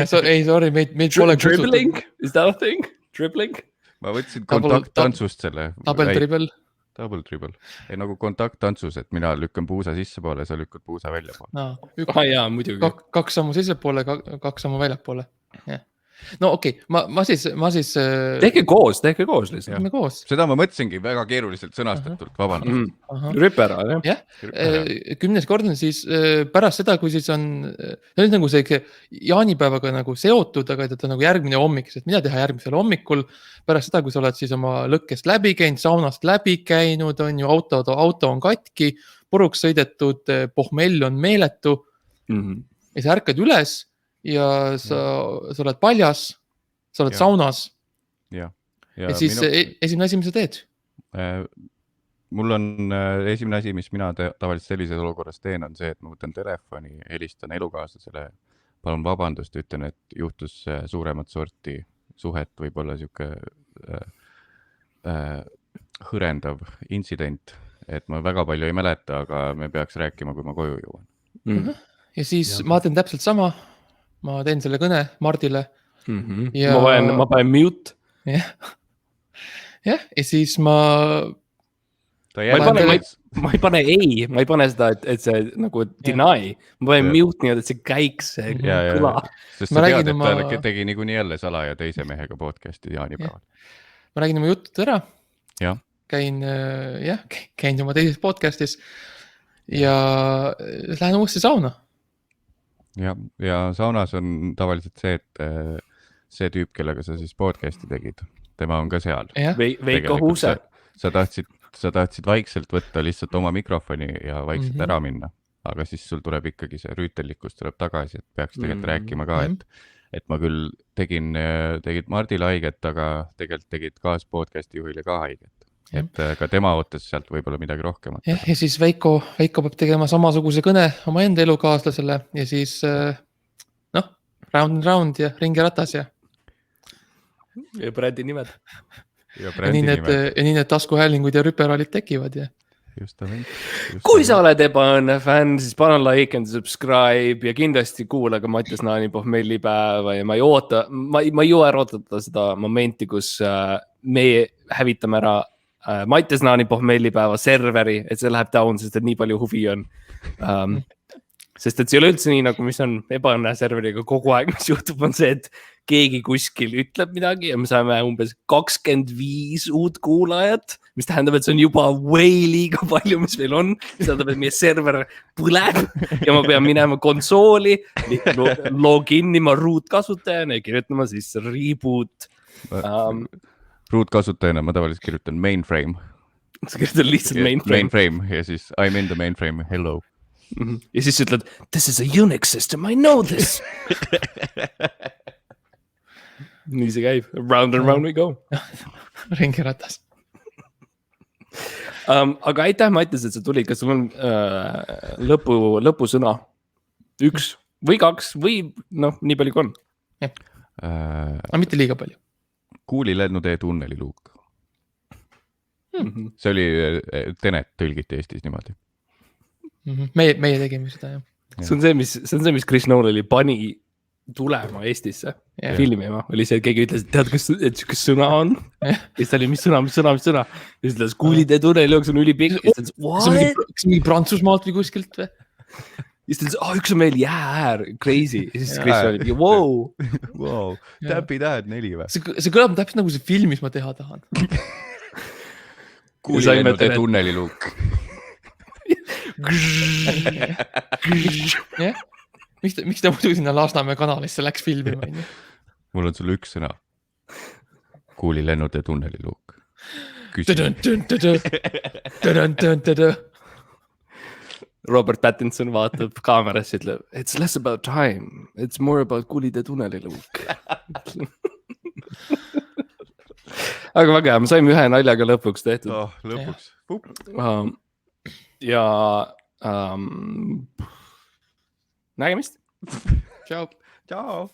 Sorry, meid pole Dribbling? Is that a thing? Dribbling? Ma võtsin kontakttantsust selle. Double dribble. Ei nagu kontakttantsus, et mina lükkan puusa sisse poole, sa lükkad puusa välja poole. Jaa, muidugi. 2 sammu sisse poole, 2 sammu välja poole. No okei, ma siis... Tehke koos lihtsalt. Koos. Seda ma mõtlesingi väga keeruliselt sõnastatult, vabandust. Rüpera, jah? 10. kord on siis pärast seda, kui siis on nagu see jaanipäevaga nagu seotud, aga ta nagu järgmine hommik, sest mida teha järgmisel hommikul, pärast seda, kui sa oled siis oma lõkkest läbi käinud, saunast läbi käinud, on ju auto on katki, puruks sõidetud, pohmell on meeletu ja sa ärkad üles ja sa oled paljas, sa oled saunas ja siis esimene asi, mis sa teed? Mul on esimene asi, mis mina tavaliselt sellises olukorras teen, on see, et ma võtan telefoni, helistan elukaaslasele, palun vabandust, ütlen, et juhtus suuremat sorti suhet, võib-olla siuke hõrendav intsident, et ma väga palju ei mäleta, aga me peaks rääkima, kui ma koju jõuan. Ja siis ma teen täpselt sama. Ma teen selle kõne Mardile Ja- ma panen mute . jah , ja siis ma ta Ma ei pane- jälle ma ei pane seda , et see nagu deny , ma panen Jah. mute nii-öelda , et see käiks , see kõla . sest Ma sa räägin tead , et oma- ta tegi niikuinii jälle salaja teise mehega podcast'i jaanipäeval . ma räägin oma jutud ära , jah , käin oma teises podcast'is ja lähen uuesti sauna . ja saunas on tavaliselt see , et see tüüp , kellega sa siis podcast'i tegid , tema on ka seal . jah , Veiko Huuse . sa tahtsid vaikselt võtta lihtsalt oma mikrofoni ja vaikselt ära minna , aga siis sul tuleb ikkagi see rüütellikkus tuleb tagasi , et peaks tegelikult rääkima ka , et ma küll tegid Mardile haiget , aga tegelikult tegid kaas podcast'i juhile ka haiget . et ka tema ootas sealt võib-olla midagi rohkemat . jah , ja siis Veiko peab tegema samasuguse kõne omaenda elukaaslasele ja siis round and round ja ringi-ratas ja brändi nimed . ja nii need taskuhäälingud ja rüperaalid tekivad ja justament . kui sa oled ebaõnne fänn , siis pane like and subscribe ja kindlasti kuula ka Mattias Naani pohmellipäeva ja ma ei jõua ära oodata seda momenti , kus me hävitame ära Mattias Naani pohmellipäeva serveri , et see läheb down , sest et nii palju huvi on . Sest et see ei ole üldse nii nagu , mis on ebaõnne serveriga kogu aeg , mis juhtub , on see , et keegi kuskil ütleb midagi ja me saame umbes 25 uut kuulajat , mis tähendab , et see on juba way liiga palju , mis meil on . mis tähendab , et meie server põleb ja ma pean minema konsooli , loginima root kasutajana ja kirjutama sisse reboot . ruutkasutajana ma tavaliselt kirjutan mainframe . sa kirjutad lihtsalt mainframe . Mainframe ja siis I m in the mainframe , hello . ja siis ütled , this is a Unix system , I know this . nii see käib , round and round we go . ringi-ratas . aga aitäh , Mattias , et sa tulid , kas sul on lõpusõna ? üks või kaks või noh , nii palju kui on . aga mitte liiga palju . Kuuli lennutee tunneliluuk . see oli , Tenet tõlgiti Eestis niimoodi . meie tegime seda jah . see on see , mis Chris Nolan'i pani tulema Eestisse Jah. filmima , oli see , et keegi ütles , et tead , kas siukest sõna on ? ja siis ta oli , mis sõna . ja siis ta ütles , kuulide tunneliluuk , see on ülipikk . ja siis ta ütles , what ? kas mingi Prantsusmaalt või kuskilt või ? ja siis ta ütles , üks on meil jäääär , crazy . ja siis Chris oli , wow . Wow. Täpitähed 4 või ? see kõlab täpselt nagu see film , mis ma teha tahan . Kuuli saime lennutee Tenet- tunneliluuk . jah , miks ta muidu sinna Lasnamäe kanalisse läks filmima , onju . mul on sulle üks sõna . Kuuli lennutee tunneliluuk . Robert Pattinson vaatab kaamerasse , ütleb , it's less about time , it's more about kuulide tunneliluuk . aga väga hea , me saime ühe naljaga lõpuks tehtud . lõpuks . ja nägemist . tšau . tšau .